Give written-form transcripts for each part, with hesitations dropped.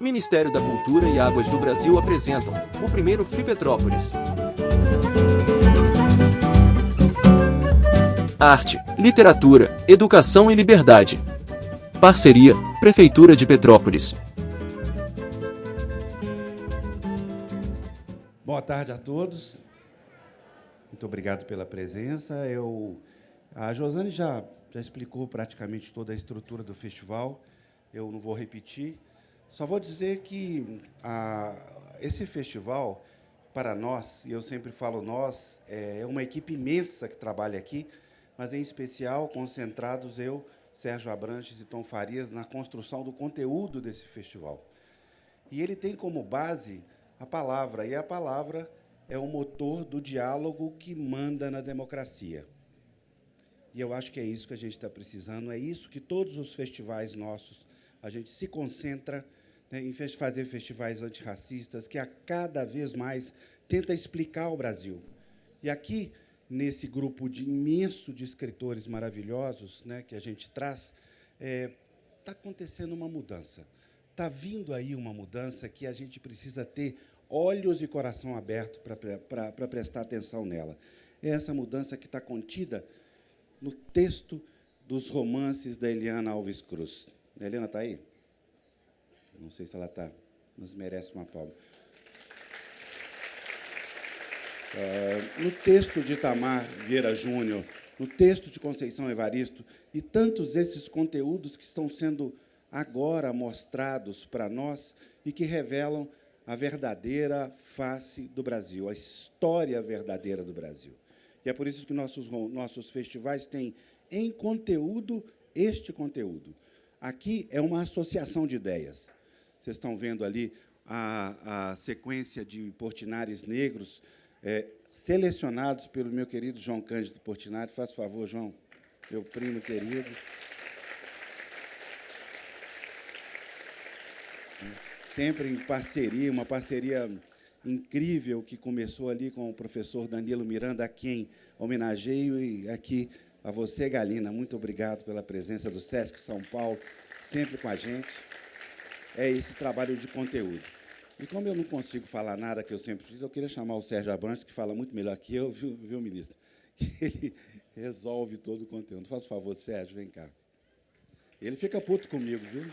Ministério da Cultura e Águas do Brasil apresentam o primeiro Flipetrópolis. Arte, literatura, educação e liberdade. Parceria, Prefeitura de Petrópolis. Boa tarde a todos. Muito obrigado pela presença. A Josane já explicou praticamente toda a estrutura do festival. Eu não vou repetir. Só vou dizer que esse festival, para nós, e eu sempre falo nós, é uma equipe imensa que trabalha aqui, mas, em especial, concentrados eu, Sérgio Abranches e Tom Farias, na construção do conteúdo desse festival. E ele tem como base a palavra, e a palavra é o motor do diálogo que manda na democracia. E eu acho que é isso que a gente está precisando, é isso que todos os festivais nossos, a gente se concentra, né, em fazer festivais antirracistas, que a cada vez mais tenta explicar o Brasil. E aqui, nesse grupo imenso de escritores maravilhosos, né, que a gente traz, está acontecendo uma mudança. Está vindo aí uma mudança que a gente precisa ter olhos e coração aberto para prestar atenção nela. É essa mudança que está contida no texto dos romances da Eliana Alves Cruz. A Eliana está aí? Não sei se ela está, mas merece uma palma. No texto de Itamar Vieira Júnior, no texto de Conceição Evaristo, e tantos esses conteúdos que estão sendo agora mostrados para nós e que revelam a verdadeira face do Brasil, a história verdadeira do Brasil. E é por isso que nossos festivais têm em conteúdo este conteúdo. Aqui é uma associação de ideias. Vocês estão vendo ali a sequência de Portinares negros, selecionados pelo meu querido João Cândido Portinari. Faz favor, João, meu primo querido. Sempre em parceria, uma parceria incrível que começou ali com o professor Danilo Miranda, a quem homenageio, e aqui a você, Galina, muito obrigado pela presença do Sesc São Paulo, sempre com a gente. É esse trabalho de conteúdo. E como eu não consigo falar nada que eu sempre fiz, eu queria chamar o Sérgio Abrantes, que fala muito melhor que eu, viu, ministro? Que ele resolve todo o conteúdo. Faz o favor, Sérgio, vem cá. Ele fica puto comigo, viu?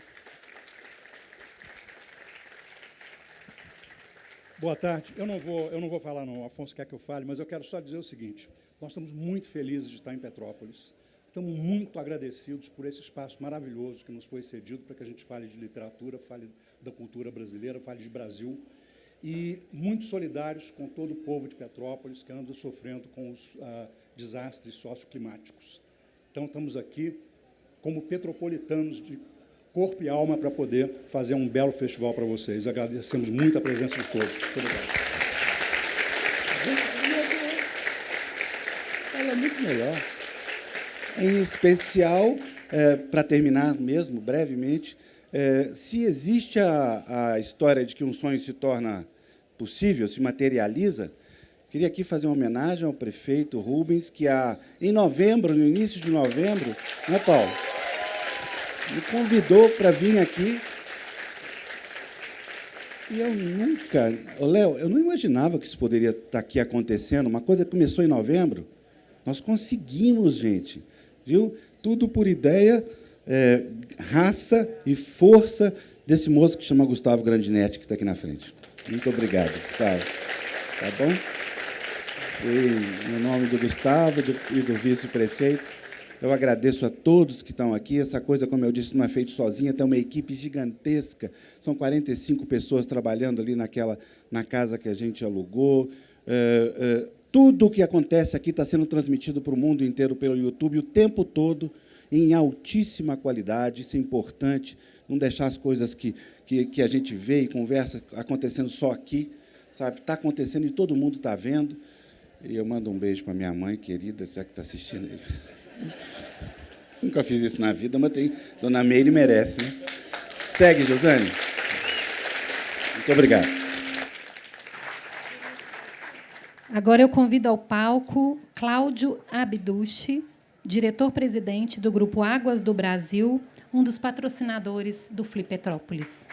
Boa tarde. Eu não vou falar, não. O Afonso quer que eu fale, mas eu quero só dizer o seguinte. Nós estamos muito felizes de estar em Petrópolis. Estamos muito agradecidos por esse espaço maravilhoso que nos foi cedido para que a gente fale de literatura, fale da cultura brasileira, fale de Brasil, e muito solidários com todo o povo de Petrópolis que anda sofrendo com os desastres socioclimáticos. Então, estamos aqui como petropolitanos de corpo e alma para poder fazer um belo festival para vocês. Agradecemos muito a presença de todos. Muito obrigado. Ela é muito melhor. Em especial, para terminar mesmo, brevemente, se existe a história de que um sonho se torna possível, se materializa, queria aqui fazer uma homenagem ao prefeito Rubens, que em novembro, no início de novembro, né, Paulo? Me convidou para vir aqui. E eu nunca... Léo, eu não imaginava que isso poderia estar aqui acontecendo. Uma coisa que começou em novembro. Nós conseguimos, gente. Viu? Tudo por ideia, raça e força desse moço que chama Gustavo Grandinetti, que está aqui na frente. Muito obrigado, Gustavo. Tá bom? E, no nome do Gustavo e do vice-prefeito, eu agradeço a todos que estão aqui. Essa coisa, como eu disse, não é feita sozinha, tem uma equipe gigantesca. São 45 pessoas trabalhando ali na casa que a gente alugou. Tudo o que acontece aqui está sendo transmitido para o mundo inteiro pelo YouTube o tempo todo, em altíssima qualidade. Isso é importante, não deixar as coisas que a gente vê e conversa acontecendo só aqui, sabe? Está acontecendo e todo mundo está vendo. E eu mando um beijo para minha mãe querida, já que está assistindo aí. Nunca fiz isso na vida, mas Dona Meire merece, né? Segue, Josane. Muito obrigado. Agora eu convido ao palco Cláudio Abducci, diretor-presidente do Grupo Águas do Brasil, um dos patrocinadores do Flipetrópolis.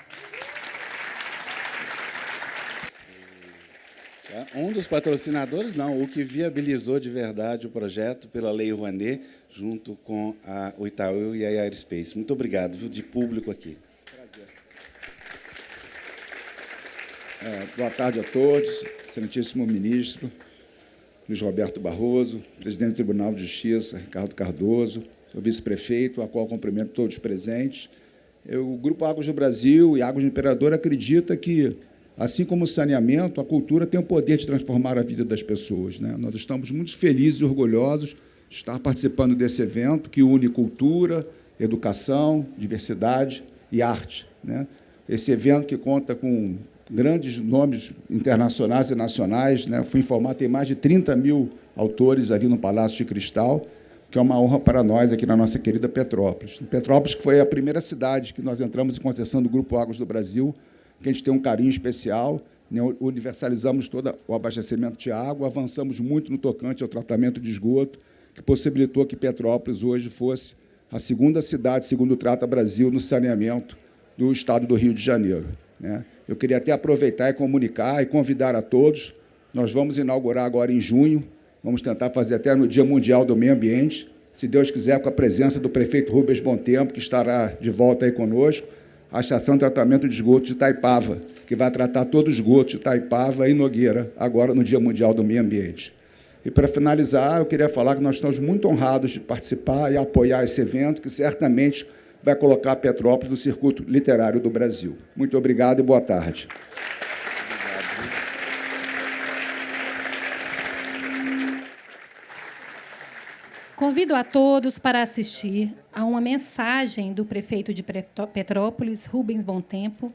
Um dos patrocinadores, não, o que viabilizou de verdade o projeto pela Lei Rouanet, junto com o Itaú e a Aerospace. Muito obrigado, viu, de público aqui. Prazer. Boa tarde a todos, excelentíssimo ministro Luiz Roberto Barroso, presidente do Tribunal de Justiça, Ricardo Cardoso, seu vice-prefeito, a qual cumprimento todos os presentes. O Grupo Águas do Brasil e Águas do Imperador acredita que, assim como o saneamento, a cultura tem o poder de transformar a vida das pessoas, né? Nós estamos muito felizes e orgulhosos de estar participando desse evento que une cultura, educação, diversidade e arte, né? Esse evento que conta com grandes nomes internacionais e nacionais, né? Fui informado, tem mais de 30 mil autores ali no Palácio de Cristal, que é uma honra para nós aqui na nossa querida Petrópolis. Petrópolis, que foi a primeira cidade que nós entramos em concessão do Grupo Águas do Brasil, que a gente tem um carinho especial, né? Universalizamos todo o abastecimento de água, avançamos muito no tocante ao tratamento de esgoto, que possibilitou que Petrópolis hoje fosse a segunda cidade, segundo o Trata Brasil, no saneamento do estado do Rio de Janeiro, né? Eu queria até aproveitar e comunicar e convidar a todos. Nós vamos inaugurar agora em junho, vamos tentar fazer até no Dia Mundial do Meio Ambiente, se Deus quiser, com a presença do prefeito Rubens Bontempo, que estará de volta aí conosco, a Estação de Tratamento de Esgoto de Itaipava, que vai tratar todo o esgoto de Itaipava e Nogueira, agora no Dia Mundial do Meio Ambiente. E, para finalizar, eu queria falar que nós estamos muito honrados de participar e apoiar esse evento, que certamente vai colocar Petrópolis no circuito literário do Brasil. Muito obrigado e boa tarde. Convido a todos para assistir a uma mensagem do prefeito de Petrópolis, Rubens Bontempo,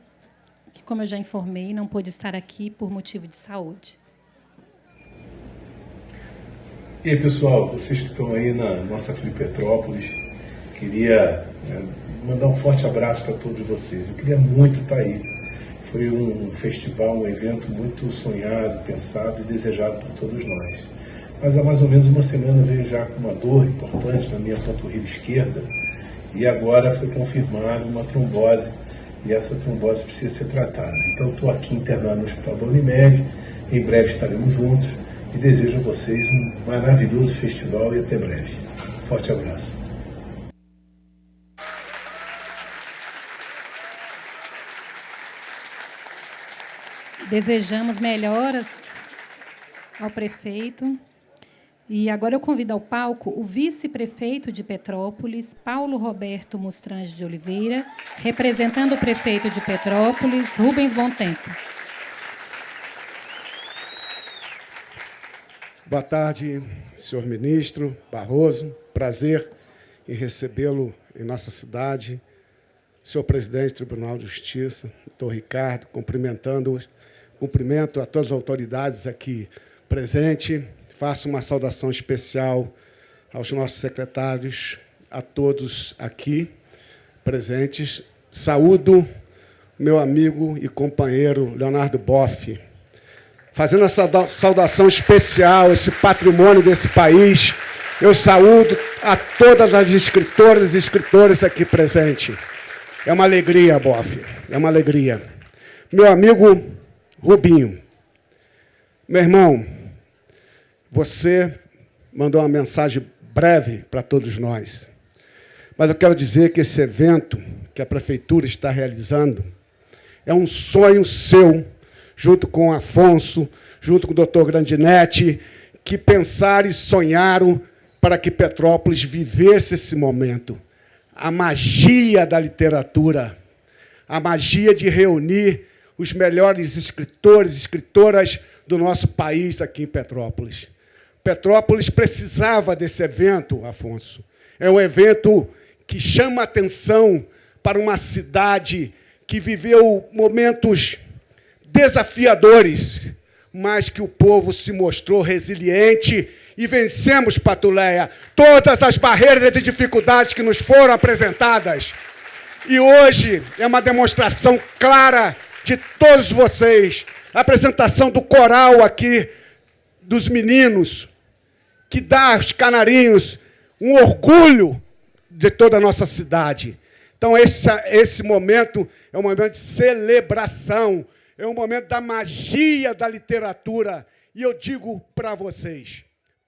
que, como eu já informei, não pôde estar aqui por motivo de saúde. E aí, pessoal, vocês que estão aí na nossa Petrópolis, queria mandar um forte abraço para todos vocês. Eu queria muito estar aí. Foi um festival, um evento muito sonhado, pensado e desejado por todos nós. Mas há mais ou menos uma semana eu venho já com uma dor importante na minha panturrilha esquerda e agora foi confirmada uma trombose e essa trombose precisa ser tratada. Então estou aqui internado no Hospital da Unimed, em breve estaremos juntos e desejo a vocês um maravilhoso festival e até breve. Forte abraço. Desejamos melhoras ao prefeito. E agora eu convido ao palco o vice-prefeito de Petrópolis, Paulo Roberto Mostrange de Oliveira, representando o prefeito de Petrópolis, Rubens Bontempo. Boa tarde, senhor ministro Barroso. Prazer em recebê-lo em nossa cidade. Senhor presidente do Tribunal de Justiça, doutor Ricardo, cumprimentando-os. Cumprimento a todas as autoridades aqui presentes. Faço uma saudação especial aos nossos secretários, a todos aqui presentes. Saúdo meu amigo e companheiro Leonardo Boff, fazendo essa saudação especial, esse patrimônio desse país. Eu saúdo a todas as escritoras e escritores aqui presentes. É uma alegria, Boff, é uma alegria. Meu amigo Rubinho, meu irmão, você mandou uma mensagem breve para todos nós. Mas eu quero dizer que esse evento que a Prefeitura está realizando é um sonho seu, junto com o Afonso, junto com o doutor Grandinetti, que pensaram e sonharam para que Petrópolis vivesse esse momento. A magia da literatura, a magia de reunir os melhores escritores e escritoras do nosso país aqui em Petrópolis. Petrópolis precisava desse evento, Afonso. É um evento que chama a atenção para uma cidade que viveu momentos desafiadores, mas que o povo se mostrou resiliente e vencemos, Patuleia, todas as barreiras e dificuldades que nos foram apresentadas. E hoje é uma demonstração clara de todos vocês, a apresentação do coral aqui, dos meninos, que dá aos canarinhos um orgulho de toda a nossa cidade. Então, esse momento é um momento de celebração, é um momento da magia da literatura. E eu digo para vocês,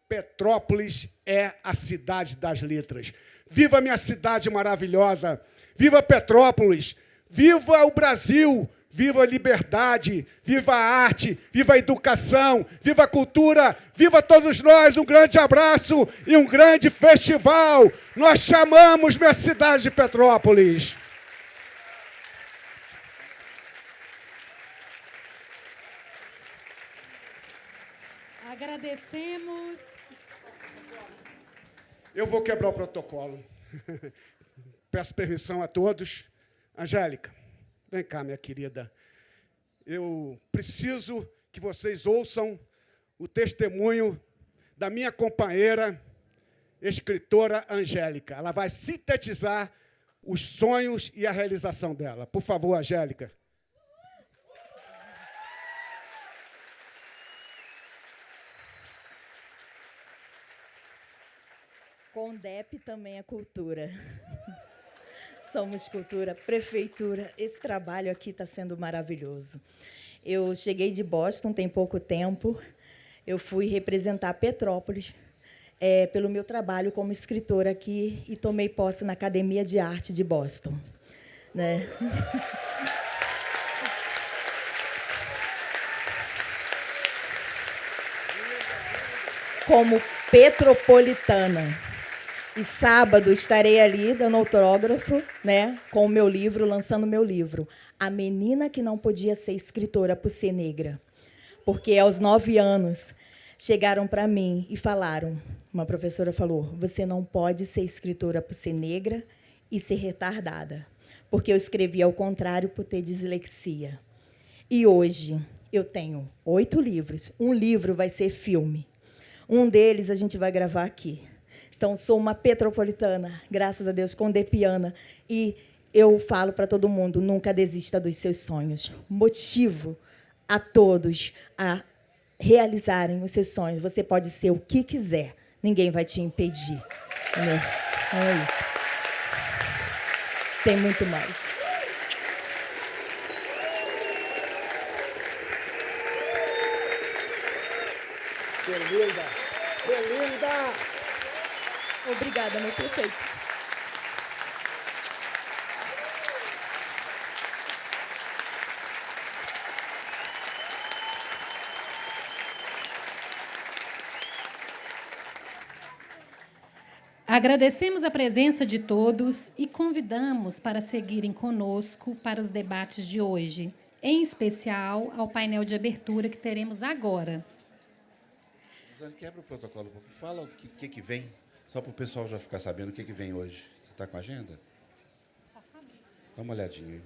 Petrópolis é a cidade das letras. Viva minha cidade maravilhosa! Viva Petrópolis! Viva o Brasil! Viva a liberdade! Viva a arte! Viva a educação! Viva a cultura! Viva todos nós! Um grande abraço e um grande festival! Nós chamamos minha cidade de Petrópolis! Agradecemos. Eu vou quebrar o protocolo. Peço permissão a todos. Angélica, vem cá, minha querida. Eu preciso que vocês ouçam o testemunho da minha companheira, escritora Angélica. Ela vai sintetizar os sonhos e a realização dela. Por favor, Angélica. CONDEP também é cultura. Somos cultura, prefeitura. Esse trabalho aqui está sendo maravilhoso. Eu cheguei de Boston tem pouco tempo. Eu fui representar Petrópolis pelo meu trabalho como escritora aqui e tomei posse na Academia de Arte de Boston. Né? Como petropolitana. E sábado estarei ali dando autógrafo, né, com o meu livro, lançando o meu livro. A menina que não podia ser escritora por ser negra. Porque aos 9 anos chegaram para mim e falaram, uma professora falou, você não pode ser escritora por ser negra e ser retardada. Porque eu escrevi ao contrário por ter dislexia. E hoje eu tenho 8 livros. Um livro vai ser filme. Um deles a gente vai gravar aqui. Então, sou uma petropolitana, graças a Deus, condepiana. E eu falo para todo mundo, nunca desista dos seus sonhos. Motivo a todos a realizarem os seus sonhos. Você pode ser o que quiser, ninguém vai te impedir. Entendeu? Então, é isso. Tem muito mais. Que linda! Que linda! Obrigada, meu prefeito. Agradecemos a presença de todos e convidamos para seguirem conosco para os debates de hoje, em especial ao painel de abertura que teremos agora. Quebra o protocolo um pouco. Fala o que vem, só para o pessoal já ficar sabendo o que vem hoje. Você está com a agenda? Dá uma olhadinha aí.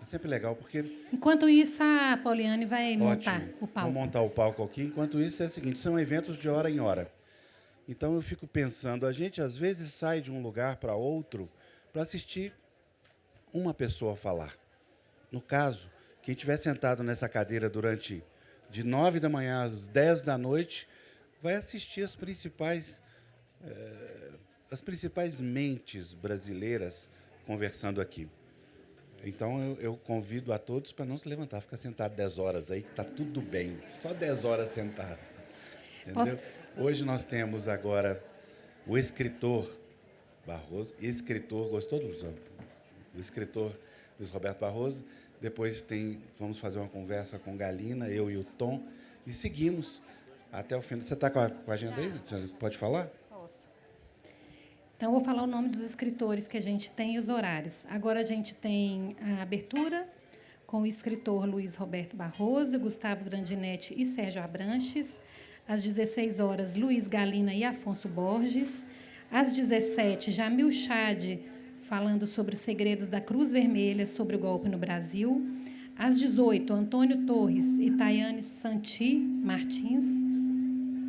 É sempre legal, porque... Enquanto isso, a Pauliane vai montar o palco. Vamos montar o palco aqui. Enquanto isso, é o seguinte, são eventos de hora em hora. Então, eu fico pensando, a gente, às vezes, sai de um lugar para outro para assistir uma pessoa falar. No caso, quem estiver sentado nessa cadeira durante de 9 da manhã às 10 da noite, vai assistir as principais mentes brasileiras conversando aqui. Então, eu convido a todos para não se levantar, ficar sentado 10 horas aí, que está tudo bem. Só 10 horas sentado. Entendeu? Hoje nós temos agora o escritor Barroso. Gostou do escritor Luiz Roberto Barroso? Depois vamos fazer uma conversa com Galina, eu e o Tom, e seguimos até o fim. Você está com a agenda aí? Pode falar? Posso. Então, eu vou falar o nome dos escritores que a gente tem e os horários. Agora, a gente tem a abertura com o escritor Luiz Roberto Barroso, Gustavo Grandinetti e Sérgio Abranches. Às 16 horas, Luiz Galina e Afonso Borges. Às 17, Jamil Chad, falando sobre os segredos da Cruz Vermelha sobre o golpe no Brasil. Às 18, Antônio Torres e Tayane Santi Martins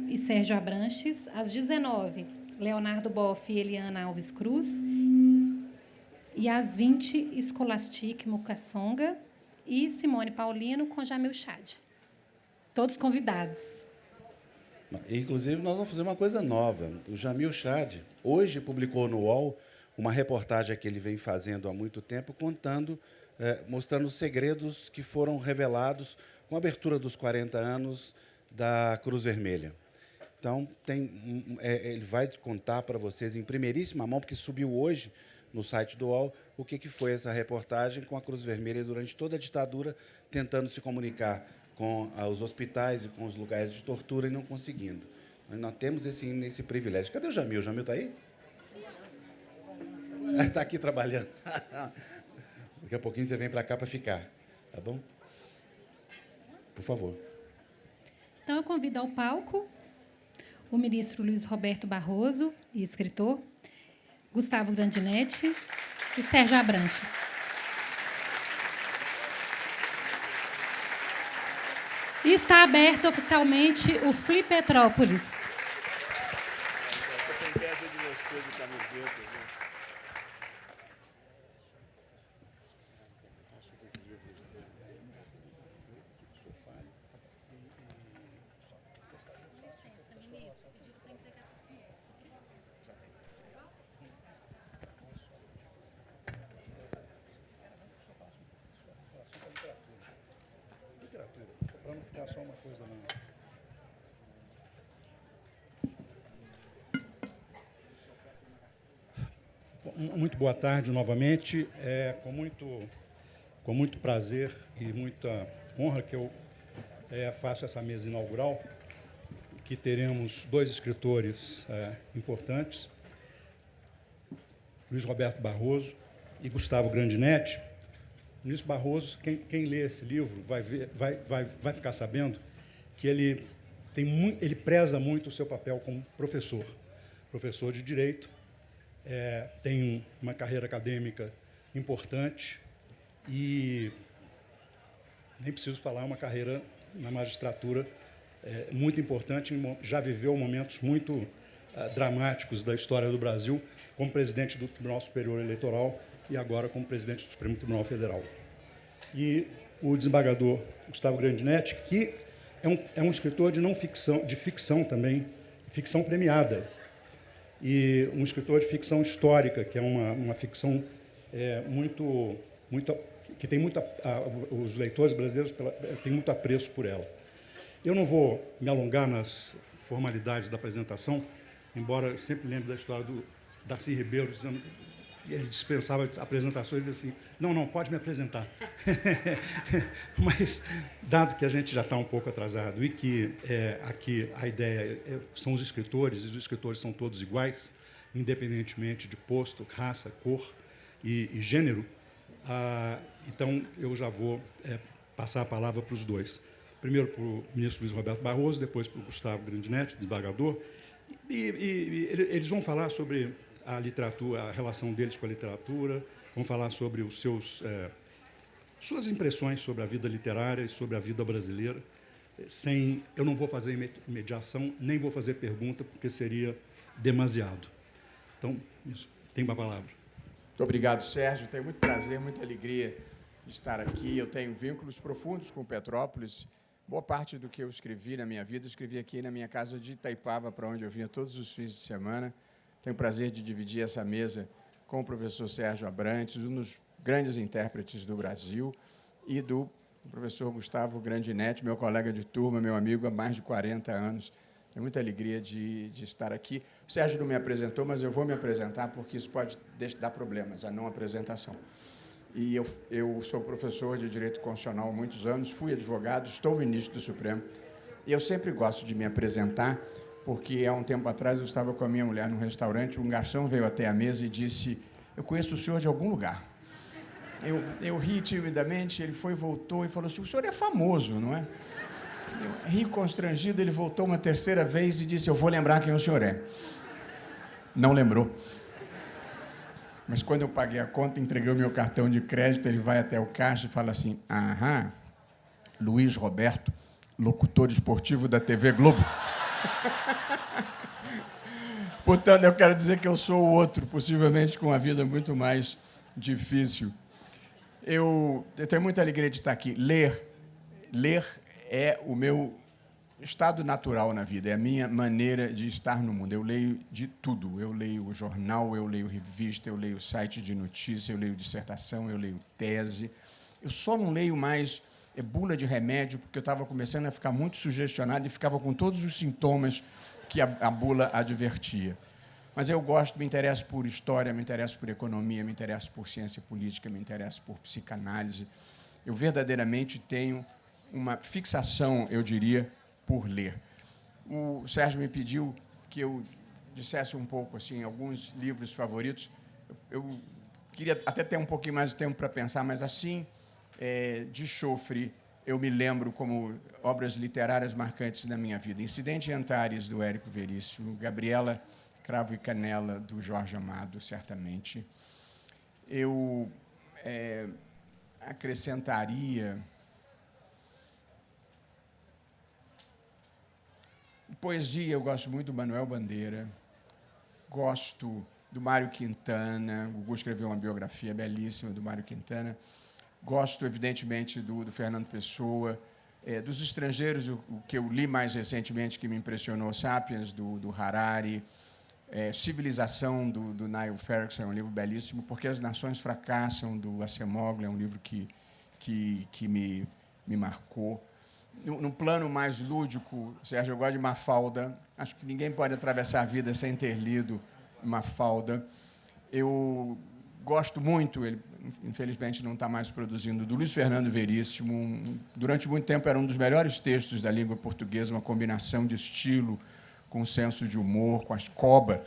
e Sérgio Abranches. Às 19, Leonardo Boff e Eliana Alves Cruz. E às 20, Escolastique Mukassonga e Simone Paulino com Jamil Chad. Todos convidados. Inclusive, nós vamos fazer uma coisa nova. O Jamil Chad, hoje, publicou no UOL uma reportagem que ele vem fazendo há muito tempo, contando mostrando os segredos que foram revelados com a abertura dos 40 anos da Cruz Vermelha. Então, ele vai contar para vocês em primeiríssima mão, porque subiu hoje no site do UOL, o que foi essa reportagem com a Cruz Vermelha durante toda a ditadura, tentando se comunicar com os hospitais e com os lugares de tortura e não conseguindo. Nós temos esse privilégio. Cadê o Jamil? O Jamil está aí? Está aqui trabalhando. Daqui a pouquinho você vem para cá para ficar, tá bom? Por favor. Então, eu convido ao palco o ministro Luiz Roberto Barroso, e escritor, Gustavo Grandinetti e Sérgio Abranches. E está aberto oficialmente o Flipetrópolis. Para não ficar só uma coisa, não. Muito boa tarde novamente. Com muito prazer e muita honra que eu faço essa mesa inaugural, que teremos dois escritores importantes, Luiz Roberto Barroso e Gustavo Grandinetti. Ministro Barroso, quem lê esse livro vai ficar sabendo que ele preza muito o seu papel como professor de Direito, tem uma carreira acadêmica importante e, nem preciso falar, uma carreira na magistratura muito importante, já viveu momentos muito dramáticos da história do Brasil, como presidente do Tribunal Superior Eleitoral e agora como presidente do Supremo Tribunal Federal. E o desembargador Gustavo Grandinetti, que é um escritor de ficção também, ficção premiada, e um escritor de ficção histórica, que é uma ficção que tem os leitores brasileiros têm muito apreço por ela. Eu não vou me alongar nas formalidades da apresentação, embora eu sempre lembre da história do Darcy Ribeiro, dizendo que ele dispensava apresentações e assim, não, pode me apresentar. Mas, dado que a gente já está um pouco atrasado e que aqui a ideia são os escritores, e os escritores são todos iguais, independentemente de posto, raça, cor e gênero, então eu já vou passar a palavra para os dois. Primeiro para o ministro Luiz Roberto Barroso, depois para o Gustavo Grandinetti, desembargador, e eles vão falar sobre a literatura, a relação deles com a literatura, vão falar sobre os suas impressões sobre a vida literária e sobre a vida brasileira. Eu não vou fazer mediação, nem vou fazer pergunta, porque seria demasiado. Então, isso, tem uma palavra. Muito obrigado, Sérgio. Tenho muito prazer, muita alegria de estar aqui. Eu tenho vínculos profundos com Petrópolis. Boa parte do que eu escrevi na minha vida, eu escrevi aqui na minha casa de Itaipava, para onde eu vinha todos os fins de semana. Tenho o prazer de dividir essa mesa com o professor Sérgio Abrantes, um dos grandes intérpretes do Brasil, e do professor Gustavo Grandinetti, meu colega de turma, meu amigo há mais de 40 anos. Tenho muita alegria de estar aqui. O Sérgio não me apresentou, mas eu vou me apresentar, porque isso pode dar problemas, a não apresentação. E eu sou professor de Direito Constitucional há muitos anos, fui advogado, estou ministro do Supremo, e eu sempre gosto de me apresentar, porque há um tempo atrás eu estava com a minha mulher num restaurante, um garçom veio até a mesa e disse: eu conheço o senhor de algum lugar. Eu ri timidamente, ele voltou e falou assim: o senhor é famoso, não é? Eu ri constrangido, ele voltou uma terceira vez e disse: eu vou lembrar quem o senhor é. Não lembrou. Mas quando eu paguei a conta, entreguei o meu cartão de crédito, ele vai até o caixa e fala assim: aham, Luiz Roberto, locutor esportivo da TV Globo. Portanto, eu quero dizer que eu sou o outro, possivelmente com uma vida muito mais difícil. Eu tenho muita alegria de estar aqui. Ler é o meu estado natural na vida, é a minha maneira de estar no mundo. Eu leio de tudo. Eu leio jornal, eu leio revista, eu leio site de notícia, eu leio dissertação, eu leio tese. Eu só não leio mais bula de remédio, porque eu estava começando a ficar muito sugestionado e ficava com todos os sintomas que a bula advertia. Mas eu gosto, me interesso por história, me interesso por economia, me interesso por ciência política, me interesso por psicanálise. Eu verdadeiramente tenho uma fixação, eu diria, por ler. O Sérgio me pediu que eu dissesse um pouco assim, alguns livros favoritos. Eu queria até ter um pouquinho mais de tempo para pensar, mas assim, de chofre, eu me lembro como obras literárias marcantes na minha vida. Incidente em Antares, do Érico Veríssimo, Gabriela, Cravo e Canela, do Jorge Amado, certamente. Eu acrescentaria poesia. Eu gosto muito do Manuel Bandeira, gosto do Mário Quintana. O Gugu escreveu uma biografia belíssima do Mário Quintana. Gosto, evidentemente, do Fernando Pessoa. Dos estrangeiros, o que eu li mais recentemente, que me impressionou, Sapiens, do Harari, Civilização, do Niall Ferguson, é um livro belíssimo, Porque as Nações Fracassam, do Acemoglu, é um livro que me marcou. No plano mais lúdico, Sérgio, eu gosto de Mafalda. Acho que ninguém pode atravessar a vida sem ter lido Mafalda. Eu gosto muito, ele infelizmente não está mais produzindo, do Luiz Fernando Veríssimo. Durante muito tempo era um dos melhores textos da língua portuguesa, uma combinação de estilo com senso de humor, com as cobras.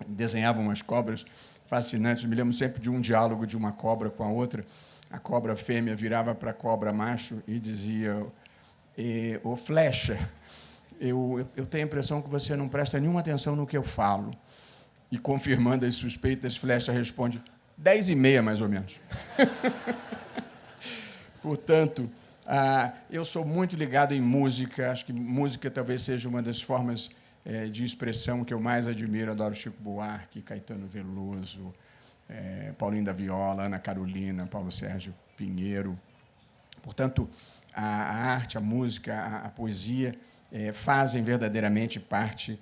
Desenhavam umas cobras fascinantes. Me lembro sempre de um diálogo de uma cobra com a outra. A cobra fêmea virava para a cobra macho e dizia: ô Flecha, eu tenho a impressão que você não presta nenhuma atenção no que eu falo. E, confirmando as suspeitas, Flecha responde: 10h30, mais ou menos. Portanto, eu sou muito ligado em música. Acho que música talvez seja uma das formas de expressão que eu mais admiro. Adoro Chico Buarque, Caetano Veloso, Paulinho da Viola, Ana Carolina, Paulo Sérgio Pinheiro. Portanto, a arte, a música, a poesia fazem verdadeiramente parte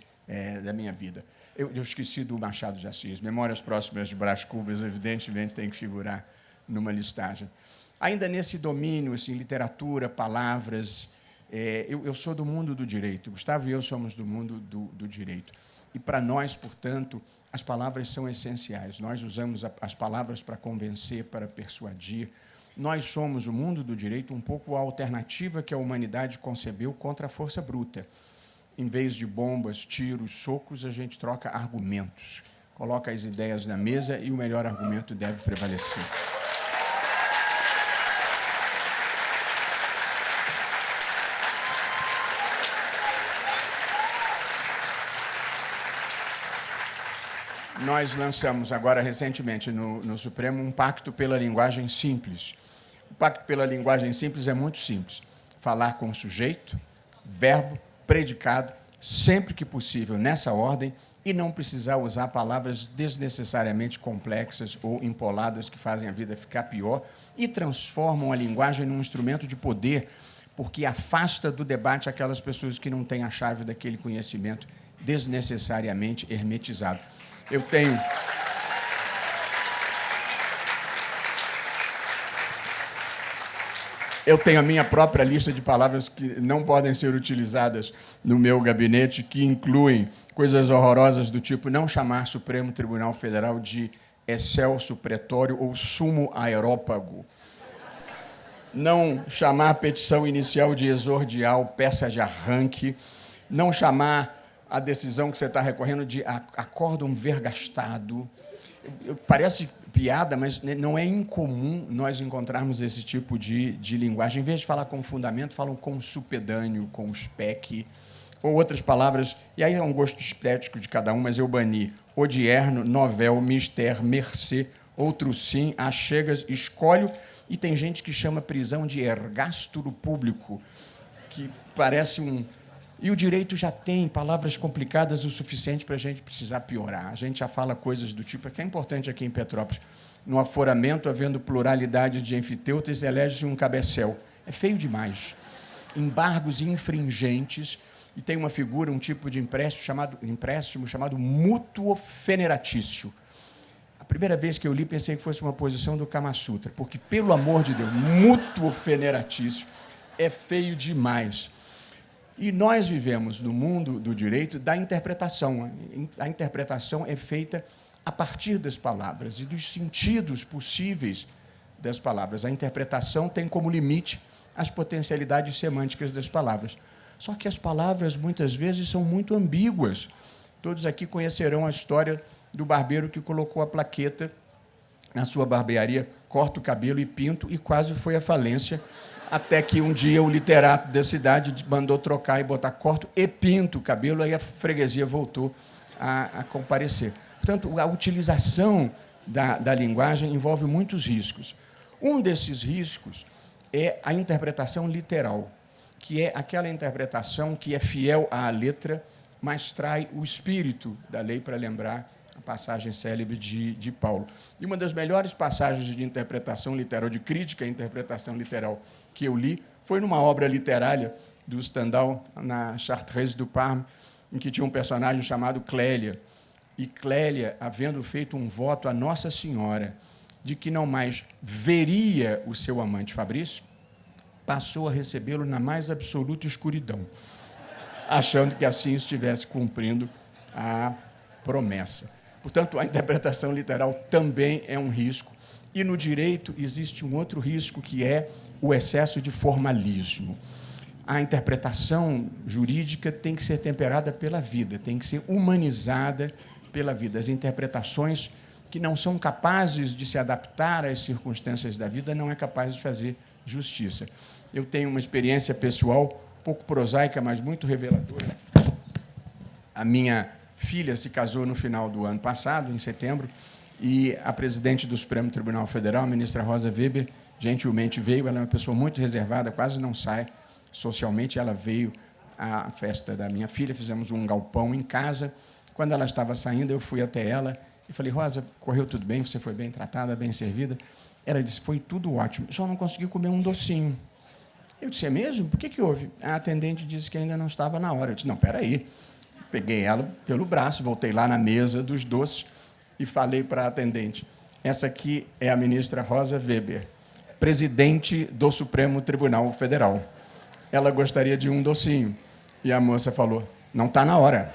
da minha vida. Eu esqueci do Machado de Assis. Memórias Próximas de Brás Cubas, evidentemente, tem que figurar numa listagem. Ainda nesse domínio, assim, literatura, palavras, eu sou do mundo do direito. Gustavo e eu somos do mundo do direito. E, para nós, portanto, as palavras são essenciais. Nós usamos as palavras para convencer, para persuadir. Nós somos, o mundo do direito, um pouco a alternativa que a humanidade concebeu contra a força bruta. Em vez de bombas, tiros, socos, a gente troca argumentos. Coloca as ideias na mesa e o melhor argumento deve prevalecer. Nós lançamos agora, recentemente, no Supremo, um pacto pela linguagem simples. O pacto pela linguagem simples é muito simples. Falar com o sujeito, verbo, predicado, sempre que possível, nessa ordem, e não precisar usar palavras desnecessariamente complexas ou empoladas que fazem a vida ficar pior e transformam a linguagem num instrumento de poder, porque afasta do debate aquelas pessoas que não têm a chave daquele conhecimento desnecessariamente hermetizado. Eu tenho a minha própria lista de palavras que não podem ser utilizadas no meu gabinete, que incluem coisas horrorosas do tipo não chamar Supremo Tribunal Federal de excelso pretório ou sumo aerópago, não chamar petição inicial de exordial, peça de arranque, não chamar a decisão que você está recorrendo de acórdão vergastado. Parece piada, mas não é incomum nós encontrarmos esse tipo de linguagem. Em vez de falar com fundamento, falam com supedâneo, com spec, ou outras palavras. E aí é um gosto estético de cada um, mas eu bani odierno, novel, mister, mercê, outro sim, achegas, escolho. E tem gente que chama prisão de ergásturo público, que parece um... E o direito já tem palavras complicadas o suficiente para a gente precisar piorar. A gente já fala coisas do tipo, que é importante aqui em Petrópolis, no aforamento, havendo pluralidade de enfiteutas, elege-se um cabecel. É feio demais. Embargos infringentes e tem uma figura, um tipo de empréstimo chamado mútuo feneratício. A primeira vez que eu li, pensei que fosse uma posição do Kama Sutra, porque, pelo amor de Deus, mútuo feneratício é feio demais. E nós vivemos no mundo do direito da interpretação. A interpretação é feita a partir das palavras e dos sentidos possíveis das palavras. A interpretação tem como limite as potencialidades semânticas das palavras. Só que as palavras, muitas vezes, são muito ambíguas. Todos aqui conhecerão a história do barbeiro que colocou a plaqueta na sua barbearia, corta o cabelo e pinto, e quase foi à falência, até que um dia o literato da cidade mandou trocar e botar corto e pinto o cabelo, aí a freguesia voltou a comparecer. Portanto, a utilização da linguagem envolve muitos riscos. Um desses riscos é a interpretação literal, que é aquela interpretação que é fiel à letra, mas trai o espírito da lei, para lembrar a passagem célebre de Paulo. E uma das melhores passagens de interpretação literal, de crítica à interpretação literal, que eu li, foi numa obra literária do Stendhal, na Chartreuse du Parme, em que tinha um personagem chamado Clélia. E Clélia, havendo feito um voto a Nossa Senhora de que não mais veria o seu amante Fabrício, passou a recebê-lo na mais absoluta escuridão, achando que assim estivesse cumprindo a promessa. Portanto, a interpretação literal também é um risco. E no direito existe um outro risco, que é o excesso de formalismo. A interpretação jurídica tem que ser temperada pela vida, tem que ser humanizada pela vida. As interpretações que não são capazes de se adaptar às circunstâncias da vida não é capaz de fazer justiça. Eu tenho uma experiência pessoal, um pouco prosaica, mas muito reveladora. A minha filha se casou no final do ano passado, em setembro, e a presidente do Supremo Tribunal Federal, a ministra Rosa Weber, gentilmente veio. Ela é uma pessoa muito reservada, quase não sai socialmente. Ela veio à festa da minha filha, fizemos um galpão em casa. Quando ela estava saindo, eu fui até ela e falei: Rosa, correu tudo bem? Você foi bem tratada, bem servida? Ela disse: foi tudo ótimo, só não consegui comer um docinho. Eu disse: é mesmo? Por que houve? A atendente disse que ainda não estava na hora. Eu disse: não, espera aí. Peguei ela pelo braço, voltei lá na mesa dos doces e falei para a atendente: essa aqui é a ministra Rosa Weber, presidente do Supremo Tribunal Federal. Ela gostaria de um docinho. E a moça falou: não está na hora.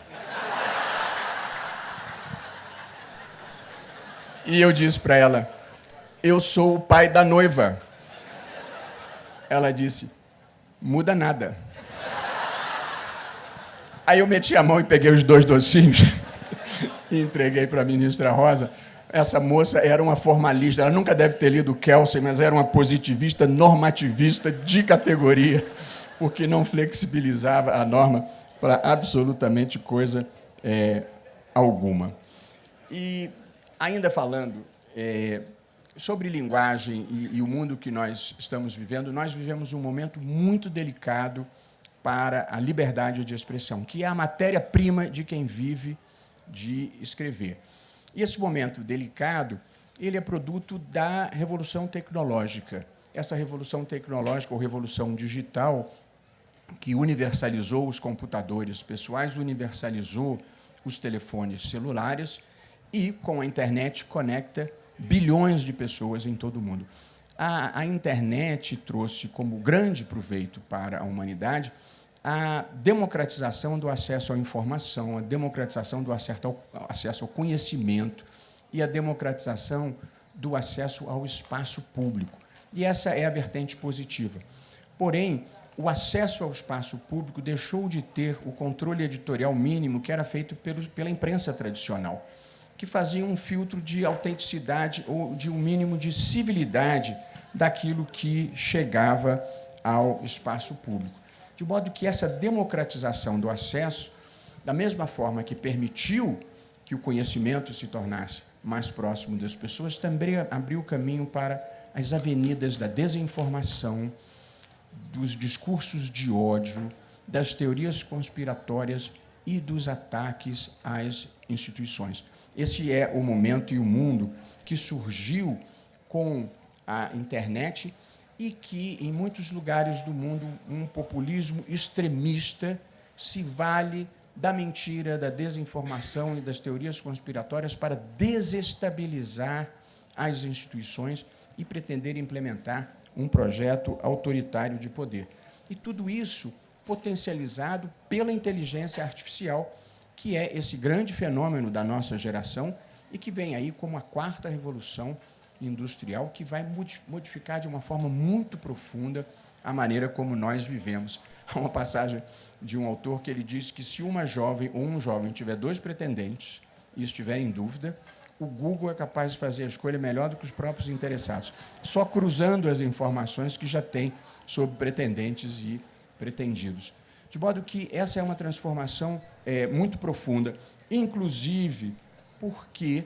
E eu disse para ela: eu sou o pai da noiva. Ela disse: muda nada. Aí eu meti a mão e peguei os 2 docinhos e entreguei para a ministra Rosa. Essa moça era uma formalista, ela nunca deve ter lido Kelsen, mas era uma positivista, normativista de categoria, porque não flexibilizava a norma para absolutamente coisa alguma. E, ainda falando sobre linguagem e o mundo que nós estamos vivendo, nós vivemos um momento muito delicado para a liberdade de expressão, que é a matéria-prima de quem vive de escrever. E esse momento delicado, ele é produto da revolução tecnológica. Essa revolução tecnológica, ou revolução digital, que universalizou os computadores pessoais, universalizou os telefones celulares e, com a internet, conecta bilhões de pessoas em todo o mundo. A internet trouxe como grande proveito para a humanidade a democratização do acesso à informação, a democratização do acesso ao conhecimento e a democratização do acesso ao espaço público. E essa é a vertente positiva. Porém, o acesso ao espaço público deixou de ter o controle editorial mínimo que era feito pela imprensa tradicional, que fazia um filtro de autenticidade ou de um mínimo de civilidade daquilo que chegava ao espaço público. De modo que essa democratização do acesso, da mesma forma que permitiu que o conhecimento se tornasse mais próximo das pessoas, também abriu caminho para as avenidas da desinformação, dos discursos de ódio, das teorias conspiratórias e dos ataques às instituições. Esse é o momento e o mundo que surgiu com a internet e que, em muitos lugares do mundo, um populismo extremista se vale da mentira, da desinformação e das teorias conspiratórias para desestabilizar as instituições e pretender implementar um projeto autoritário de poder. E tudo isso potencializado pela inteligência artificial, que é esse grande fenômeno da nossa geração e que vem aí como a quarta revolução industrial, que vai modificar de uma forma muito profunda a maneira como nós vivemos. Há uma passagem de um autor que ele diz que se uma jovem ou um jovem tiver 2 pretendentes e estiver em dúvida, o Google é capaz de fazer a escolha melhor do que os próprios interessados, só cruzando as informações que já tem sobre pretendentes e pretendidos. De modo que essa é uma transformação muito profunda, inclusive porque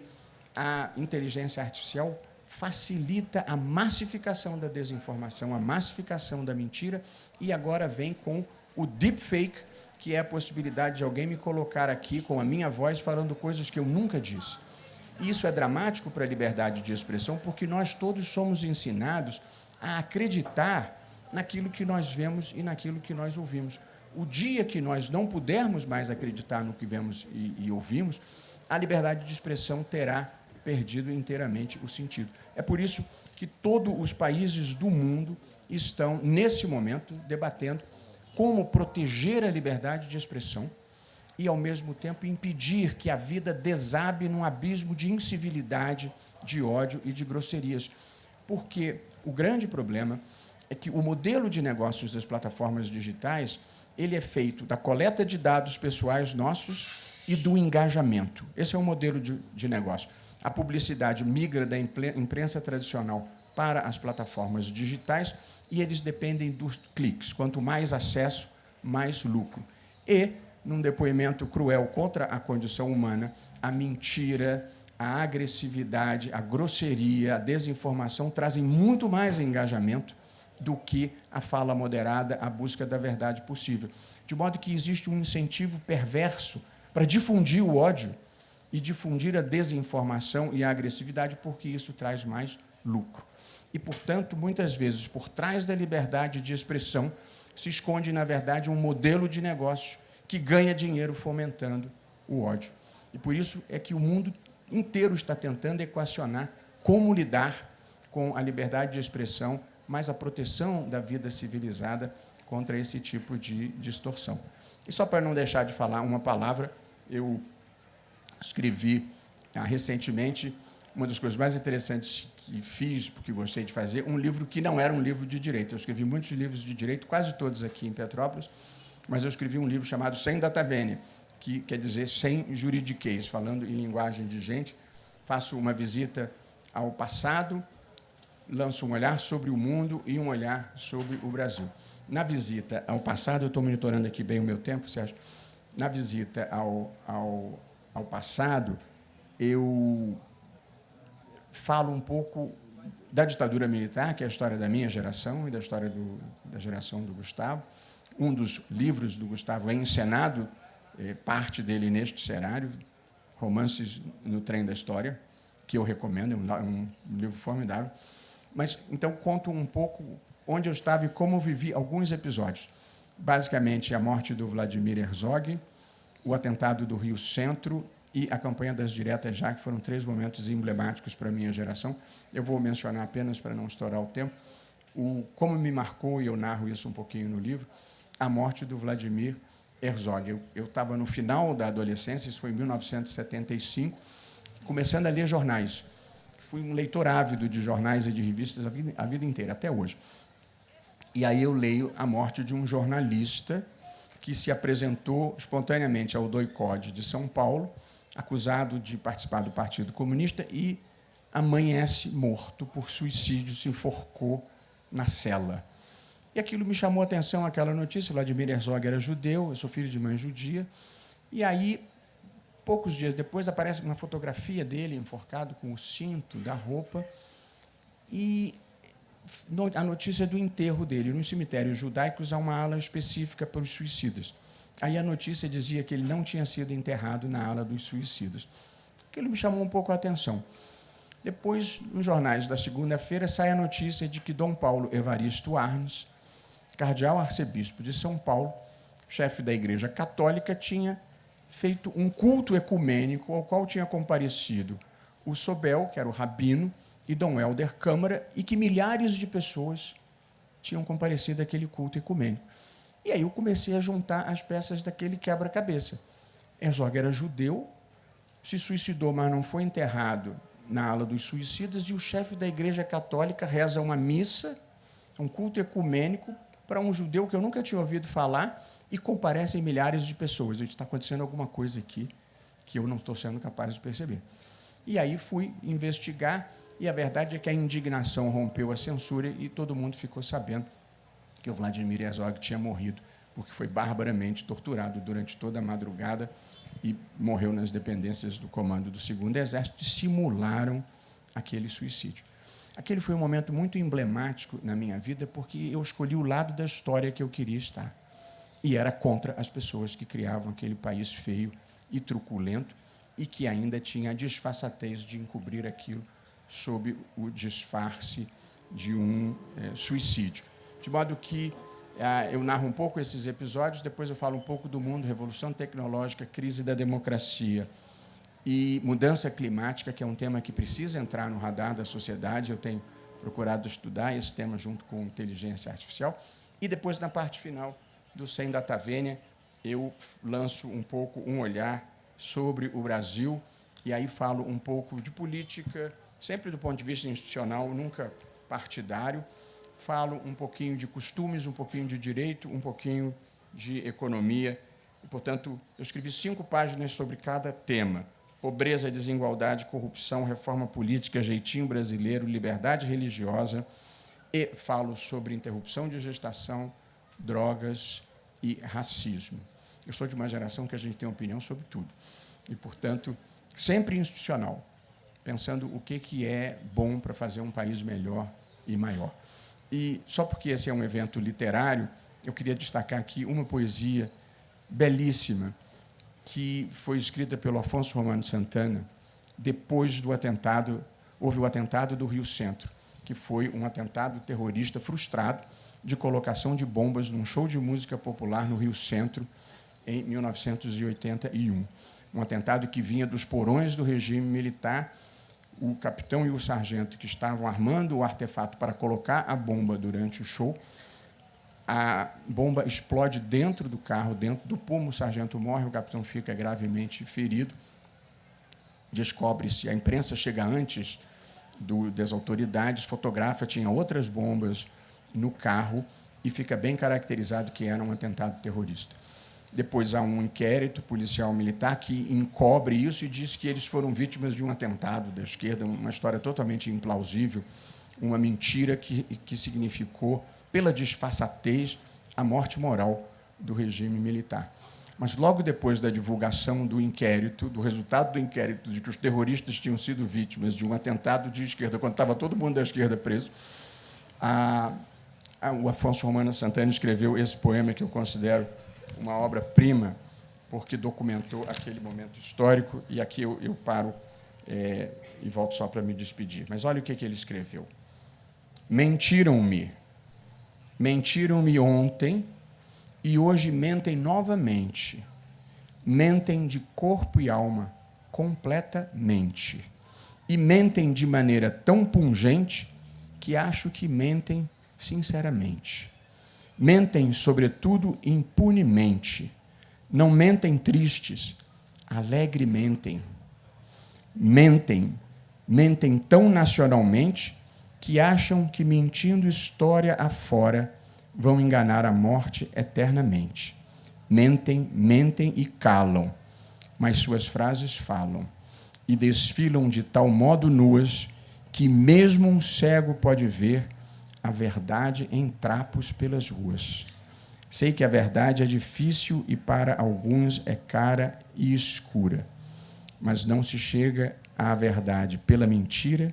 a inteligência artificial facilita a massificação da desinformação, a massificação da mentira, e agora vem com o deepfake, que é a possibilidade de alguém me colocar aqui com a minha voz falando coisas que eu nunca disse. E isso é dramático para a liberdade de expressão, porque nós todos somos ensinados a acreditar naquilo que nós vemos e naquilo que nós ouvimos. O dia que nós não pudermos mais acreditar no que vemos e ouvimos, a liberdade de expressão terá perdido inteiramente o sentido. É por isso que todos os países do mundo estão, nesse momento, debatendo como proteger a liberdade de expressão e, ao mesmo tempo, impedir que a vida desabe num abismo de incivilidade, de ódio e de grosserias. Porque o grande problema é que o modelo de negócios das plataformas digitais ele é feito da coleta de dados pessoais nossos e do engajamento. Esse é o modelo de negócio. A publicidade migra da imprensa tradicional para as plataformas digitais e eles dependem dos cliques. Quanto mais acesso, mais lucro. E, num depoimento cruel contra a condição humana, a mentira, a agressividade, a grosseria, a desinformação trazem muito mais engajamento do que a fala moderada, a busca da verdade possível. De modo que existe um incentivo perverso para difundir o ódio e difundir a desinformação e a agressividade, porque isso traz mais lucro. E, portanto, muitas vezes, por trás da liberdade de expressão, se esconde, na verdade, um modelo de negócio que ganha dinheiro fomentando o ódio. E por isso é que o mundo inteiro está tentando equacionar como lidar com a liberdade de expressão, mas a proteção da vida civilizada contra esse tipo de distorção. E só para não deixar de falar uma palavra, eu escrevi recentemente, uma das coisas mais interessantes que fiz, porque gostei de fazer, um livro que não era um livro de direito. Eu escrevi muitos livros de direito, quase todos aqui em Petrópolis, mas eu escrevi um livro chamado Sem Data Vênia, que quer dizer sem juridiquês, falando em linguagem de gente. Faço uma visita ao passado, lanço um olhar sobre o mundo e um olhar sobre o Brasil. Na visita ao passado, eu estou monitorando aqui bem o meu tempo, Sérgio. Na visita ao passado, eu falo um pouco da ditadura militar, que é a história da minha geração e da história da geração do Gustavo. Um dos livros do Gustavo é encenado, parte dele neste cenário, Romances no Trem da História, que eu recomendo, é um livro formidável. Mas, então, conto um pouco onde eu estava e como eu vivi alguns episódios. Basicamente, a morte do Vladimir Herzog, o atentado do Rio Centro e a campanha das diretas já, que foram 3 momentos emblemáticos para a minha geração. Eu vou mencionar apenas para não estourar o tempo, como me marcou, e eu narro isso um pouquinho no livro, a morte do Vladimir Herzog. Eu estava no final da adolescência, isso foi em 1975, começando a ler jornais. Fui um leitor ávido de jornais e de revistas a vida inteira, até hoje. E aí eu leio a morte de um jornalista que se apresentou espontaneamente ao DOI-CODE de São Paulo, acusado de participar do Partido Comunista, e amanhece morto por suicídio, se enforcou na cela. E aquilo me chamou a atenção, aquela notícia. Vladimir Herzog era judeu, eu sou filho de mãe judia, e aí, poucos dias depois, aparece uma fotografia dele enforcado com o cinto da roupa e a notícia do enterro dele. Nos cemitérios judaicos há uma ala específica para os suicidas. Aí a notícia dizia que ele não tinha sido enterrado na ala dos suicidas. Aquilo me chamou um pouco a atenção. Depois, nos jornais da segunda-feira, sai a notícia de que Dom Paulo Evaristo Arnes, cardeal arcebispo de São Paulo, chefe da Igreja Católica, tinha feito um culto ecumênico ao qual tinha comparecido o Sobel, que era o rabino, e Dom Helder Câmara, e que milhares de pessoas tinham comparecido àquele culto ecumênico. E aí eu comecei a juntar as peças daquele quebra-cabeça. Herzog era judeu, se suicidou, mas não foi enterrado na ala dos suicidas, e o chefe da Igreja Católica reza uma missa, um culto ecumênico, para um judeu que eu nunca tinha ouvido falar, e comparecem milhares de pessoas. Está acontecendo alguma coisa aqui que eu não estou sendo capaz de perceber. E aí fui investigar, e a verdade é que a indignação rompeu a censura e todo mundo ficou sabendo que o Vladimir Herzog tinha morrido, porque foi barbaramente torturado durante toda a madrugada e morreu nas dependências do comando do 2º Exército, e simularam aquele suicídio. Aquele foi um momento muito emblemático na minha vida, porque eu escolhi o lado da história que eu queria estar. E era contra as pessoas que criavam aquele país feio e truculento, e que ainda tinha a disfarçatez de encobrir aquilo sob o disfarce de um suicídio. De modo que eu narro um pouco esses episódios, depois eu falo um pouco do mundo, revolução tecnológica, crise da democracia e mudança climática, que é um tema que precisa entrar no radar da sociedade. Eu tenho procurado estudar esse tema junto com inteligência artificial. E depois, na parte final do Sem Data Vênia, eu lanço um pouco um olhar sobre o Brasil, e aí falo um pouco de política, sempre do ponto de vista institucional, nunca partidário. Falo um pouquinho de costumes, um pouquinho de direito, um pouquinho de economia. E, portanto, eu escrevi 5 páginas sobre cada tema: pobreza, desigualdade, corrupção, reforma política, jeitinho brasileiro, liberdade religiosa, e falo sobre interrupção de gestação, drogas e racismo. Eu sou de uma geração que a gente tem opinião sobre tudo. E, portanto, sempre institucional, pensando o que é bom para fazer um país melhor e maior. E, só porque esse é um evento literário, eu queria destacar aqui uma poesia belíssima, que foi escrita pelo Afonso Romano Santana depois do atentado. Houve o atentado do Rio Centro, que foi um atentado terrorista frustrado de colocação de bombas num show de música popular no Rio Centro, em 1981. Um atentado que vinha dos porões do regime militar. O capitão e o sargento que estavam armando o artefato para colocar a bomba durante o show, a bomba explode dentro do carro, dentro do pomo, o sargento morre, o capitão fica gravemente ferido. Descobre-se, a imprensa chega antes das autoridades, fotografa, tinha outras bombas no carro, e fica bem caracterizado que era um atentado terrorista. Depois há um inquérito policial-militar que encobre isso e diz que eles foram vítimas de um atentado da esquerda, uma história totalmente implausível, uma mentira que significou, pela disfarçatez, a morte moral do regime militar. Mas, logo depois da divulgação do inquérito, do resultado do inquérito, de que os terroristas tinham sido vítimas de um atentado de esquerda, quando estava todo mundo da esquerda preso, o Afonso Romano Santana escreveu esse poema, que eu considero uma obra-prima, porque documentou aquele momento histórico, e aqui eu paro e volto só para me despedir. Mas olha o que ele escreveu. Mentiram-me ontem, e hoje mentem novamente. Mentem de corpo e alma, completamente. E mentem de maneira tão pungente que acho que mentem sinceramente. Mentem, sobretudo, impunemente. Não mentem tristes, alegremente. Mentem tão nacionalmente que acham que, mentindo história afora, vão enganar a morte eternamente. Mentem e calam, mas suas frases falam, e desfilam de tal modo nuas que mesmo um cego pode ver a verdade em trapos pelas ruas. Sei que a verdade é difícil e para alguns é cara e escura, mas não se chega à verdade pela mentira,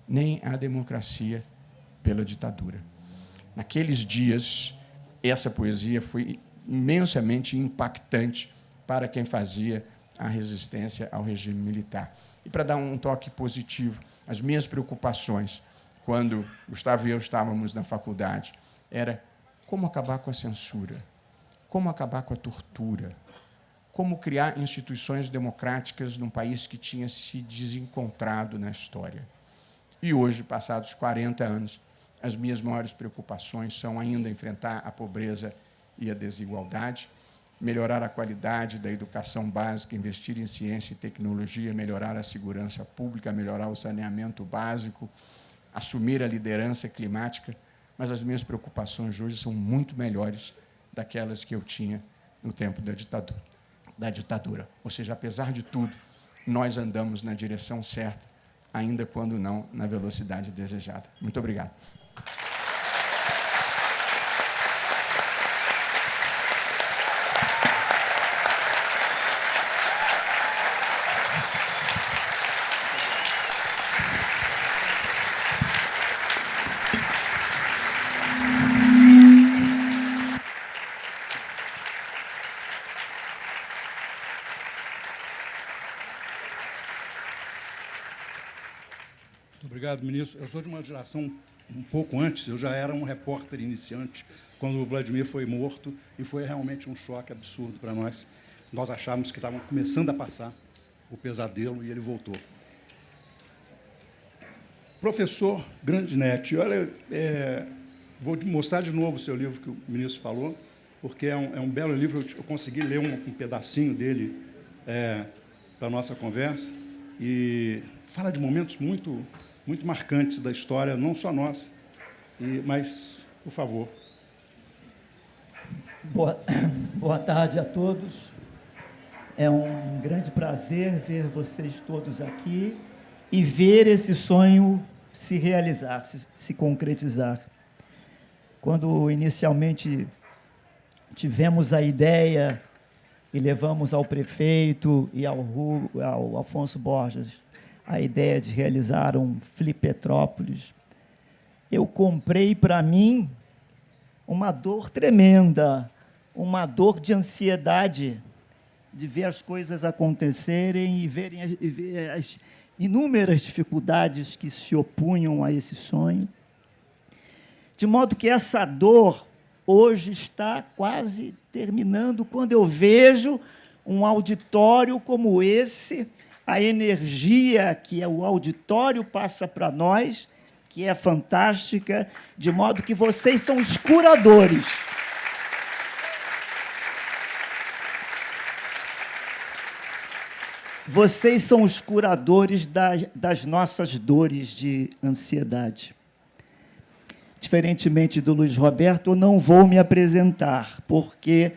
nem à democracia pela ditadura. Naqueles dias, essa poesia foi imensamente impactante para quem fazia a resistência ao regime militar. E, para dar um toque positivo, as minhas preocupações, quando Gustavo e eu estávamos na faculdade, era como acabar com a censura, como acabar com a tortura, como criar instituições democráticas num país que tinha se desencontrado na história. E hoje, passados 40 anos, as minhas maiores preocupações são ainda enfrentar a pobreza e a desigualdade, melhorar a qualidade da educação básica, investir em ciência e tecnologia, melhorar a segurança pública, melhorar o saneamento básico, assumir a liderança climática, mas as minhas preocupações hoje são muito melhores daquelas que eu tinha no tempo da ditadura. Ou seja, apesar de tudo, nós andamos na direção certa, ainda quando não na velocidade desejada. Muito obrigado. Obrigado, ministro. Eu sou de uma geração um pouco antes, eu já era um repórter iniciante quando o Vladimir foi morto, e foi realmente um choque absurdo para nós. Nós achávamos que estavam começando a passar o pesadelo e ele voltou. Professor Grandinetti, olha, vou mostrar de novo o seu livro que o ministro falou, porque é um belo livro, eu consegui ler um pedacinho dele para a nossa conversa, e fala de momentos muito marcantes da história, não só nossa, mas, por favor. Boa tarde a todos. É um grande prazer ver vocês todos aqui e ver esse sonho se realizar, se concretizar. Quando inicialmente tivemos a ideia e levamos ao prefeito e ao Afonso Borges a ideia de realizar um Flipetrópolis, eu comprei para mim uma dor tremenda, uma dor de ansiedade, de ver as coisas acontecerem e ver as inúmeras dificuldades que se opunham a esse sonho. De modo que essa dor hoje está quase terminando quando eu vejo um auditório como esse, a energia que o auditório passa para nós, que é fantástica, de modo que vocês são os curadores. Vocês são os curadores das nossas dores de ansiedade. Diferentemente do Luiz Roberto, eu não vou me apresentar, porque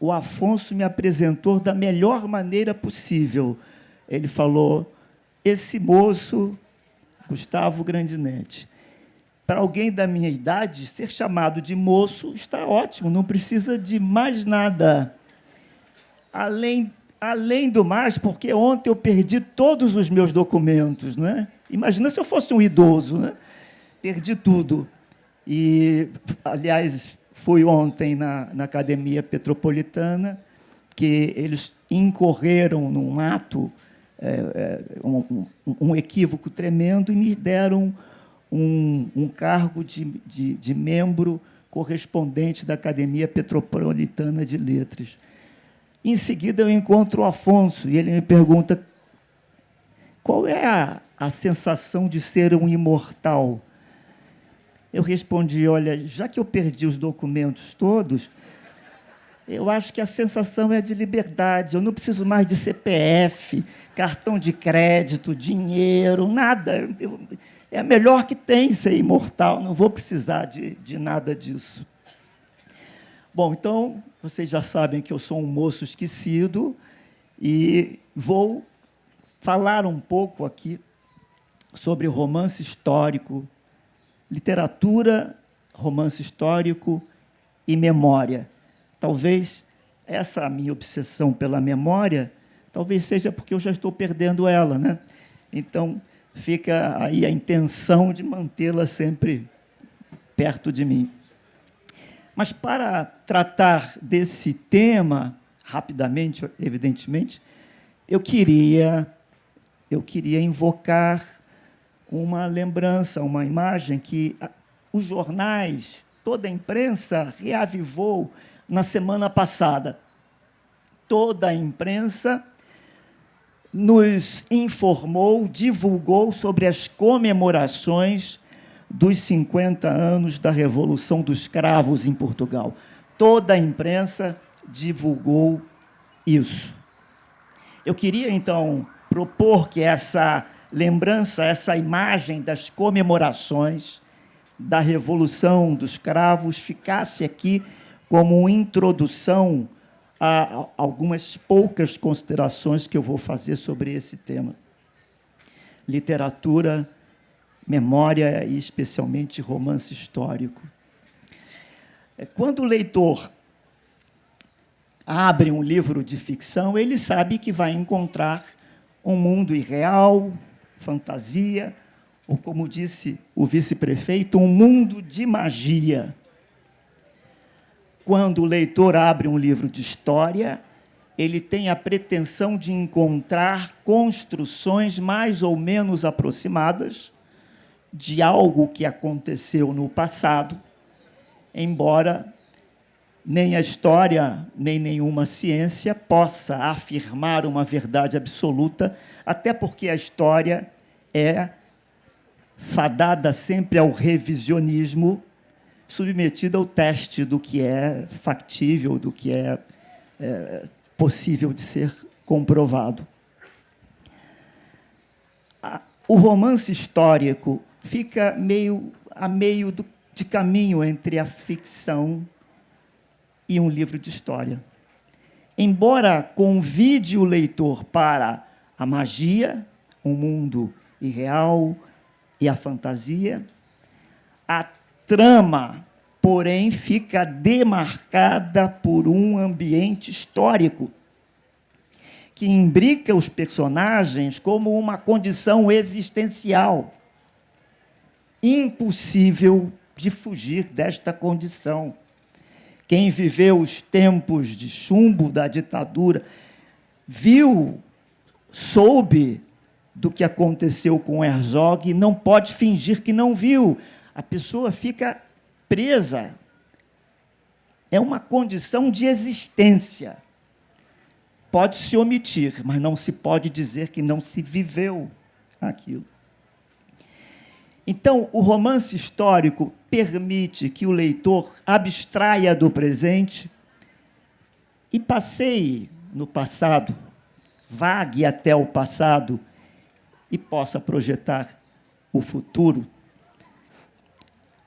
o Afonso me apresentou da melhor maneira possível. Ele falou, esse moço, Gustavo Grandinetti, para alguém da minha idade, ser chamado de moço está ótimo, não precisa de mais nada. Além do mais, porque ontem eu perdi todos os meus documentos, não é? Imagina se eu fosse um idoso, né? Perdi tudo. E, aliás, fui ontem na Academia Petropolitana, que eles incorreram num ato, um equívoco tremendo, e me deram um cargo de membro correspondente da Academia Petropolitana de Letras. Em seguida, eu encontro o Afonso, e ele me pergunta qual é a sensação de ser um imortal. Eu respondi, olha, já que eu perdi os documentos todos, eu acho que a sensação é de liberdade. Eu não preciso mais de CPF, cartão de crédito, dinheiro, nada. É a melhor que tem ser imortal, não vou precisar de nada disso. Bom, então, vocês já sabem que eu sou um moço esquecido e vou falar um pouco aqui sobre romance histórico, literatura, romance histórico e memória. Talvez essa minha obsessão pela memória, talvez seja porque eu já estou perdendo ela, né? Então, fica aí a intenção de mantê-la sempre perto de mim. Mas, para tratar desse tema, rapidamente, evidentemente, eu queria invocar uma lembrança, uma imagem que os jornais, toda a imprensa reavivou na semana passada. Toda a imprensa nos informou, divulgou sobre as comemorações dos 50 anos da Revolução dos Cravos em Portugal. Toda a imprensa divulgou isso. Eu queria, então, propor que essa lembrança, essa imagem das comemorações da Revolução dos Cravos ficasse aqui como uma introdução a algumas poucas considerações que eu vou fazer sobre esse tema. Literatura, memória e, especialmente, romance histórico. Quando o leitor abre um livro de ficção, ele sabe que vai encontrar um mundo irreal, fantasia, ou, como disse o vice-prefeito, um mundo de magia. Quando o leitor abre um livro de história, ele tem a pretensão de encontrar construções mais ou menos aproximadas de algo que aconteceu no passado, embora nem a história, nem nenhuma ciência possa afirmar uma verdade absoluta, até porque a história é fadada sempre ao revisionismo, submetida ao teste do que é factível, do que é possível de ser comprovado. O romance histórico fica a meio de caminho entre a ficção e um livro de história. Embora convide o leitor para a magia, o mundo irreal e a fantasia, a trama, porém, fica demarcada por um ambiente histórico que imbrica os personagens como uma condição existencial, impossível de fugir desta condição. Quem viveu os tempos de chumbo da ditadura viu, soube do que aconteceu com Herzog e não pode fingir que não viu. A pessoa fica presa. É uma condição de existência. Pode-se omitir, mas não se pode dizer que não se viveu aquilo. Então, o romance histórico permite que o leitor abstraia do presente e passeie no passado, vague até o passado e possa projetar o futuro.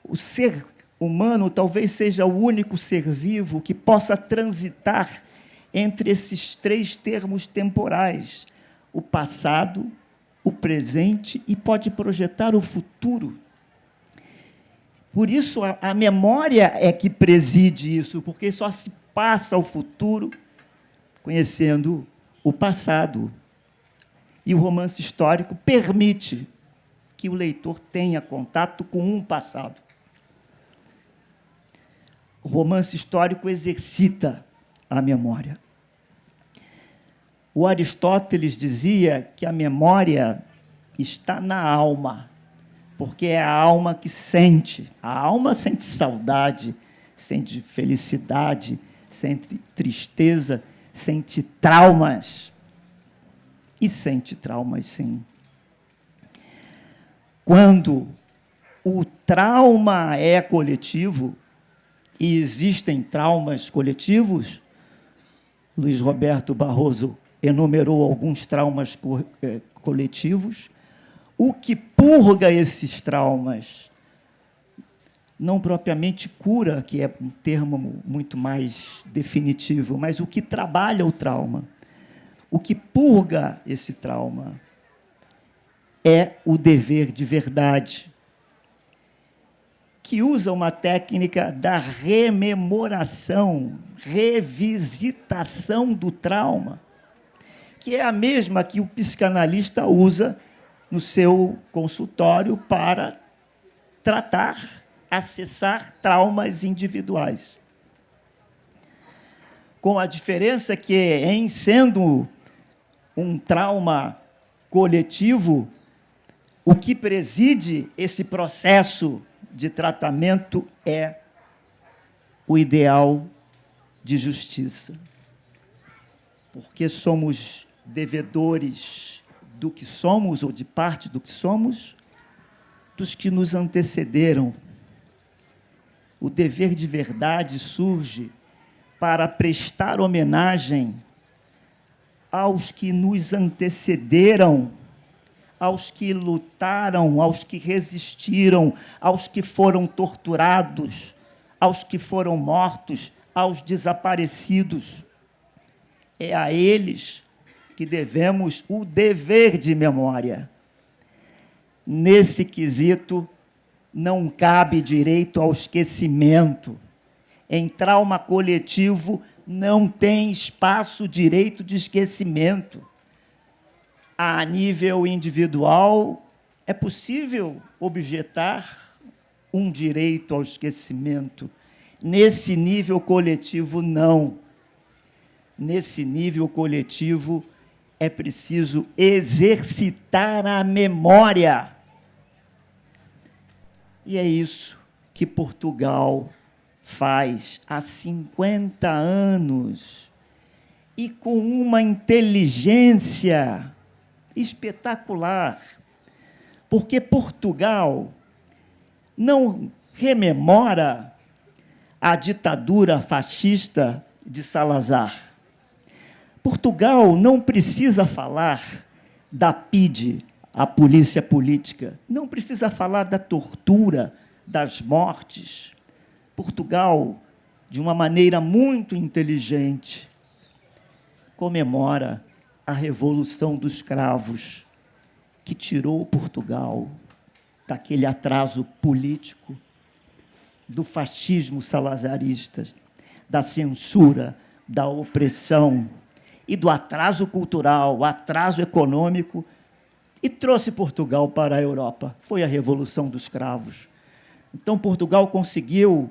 O ser humano talvez seja o único ser vivo que possa transitar entre esses três termos temporais: o passado, o presente e pode projetar o futuro. Por isso, a memória é que preside isso, porque só se passa o futuro conhecendo o passado. E o romance histórico permite que o leitor tenha contato com um passado. O romance histórico exercita a memória. O Aristóteles dizia que a memória está na alma, porque é a alma que sente. A alma sente saudade, sente felicidade, sente tristeza, sente traumas. E sente traumas, sim. Quando o trauma é coletivo, e existem traumas coletivos, Luiz Roberto Barroso enumerou alguns traumas coletivos, o que purga esses traumas, não propriamente cura, que é um termo muito mais definitivo, mas o que trabalha o trauma, o que purga esse trauma é o dever de verdade, que usa uma técnica da rememoração, revisitação do trauma, que é a mesma que o psicanalista usa no seu consultório para tratar, acessar traumas individuais. Com a diferença que, em sendo um trauma coletivo, o que preside esse processo de tratamento é o ideal de justiça. Porque somos devedores do que somos, ou de parte do que somos, dos que nos antecederam. O dever de verdade surge para prestar homenagem aos que nos antecederam, aos que lutaram, aos que resistiram, aos que foram torturados, aos que foram mortos, aos desaparecidos. É a eles que devemos o dever de memória. Nesse quesito, não cabe direito ao esquecimento. Em trauma coletivo, não tem espaço direito de esquecimento. A nível individual, é possível objetar um direito ao esquecimento. Nesse nível coletivo, não. Nesse nível coletivo, é preciso exercitar a memória. E é isso que Portugal faz há 50 anos, e com uma inteligência espetacular, porque Portugal não rememora a ditadura fascista de Salazar. Portugal não precisa falar da PIDE, a polícia política, não precisa falar da tortura, das mortes. Portugal, de uma maneira muito inteligente, comemora a Revolução dos Cravos, que tirou Portugal daquele atraso político, do fascismo salazarista, da censura, da opressão e do atraso cultural, atraso econômico, e trouxe Portugal para a Europa. Foi a Revolução dos Cravos. Então, Portugal conseguiu,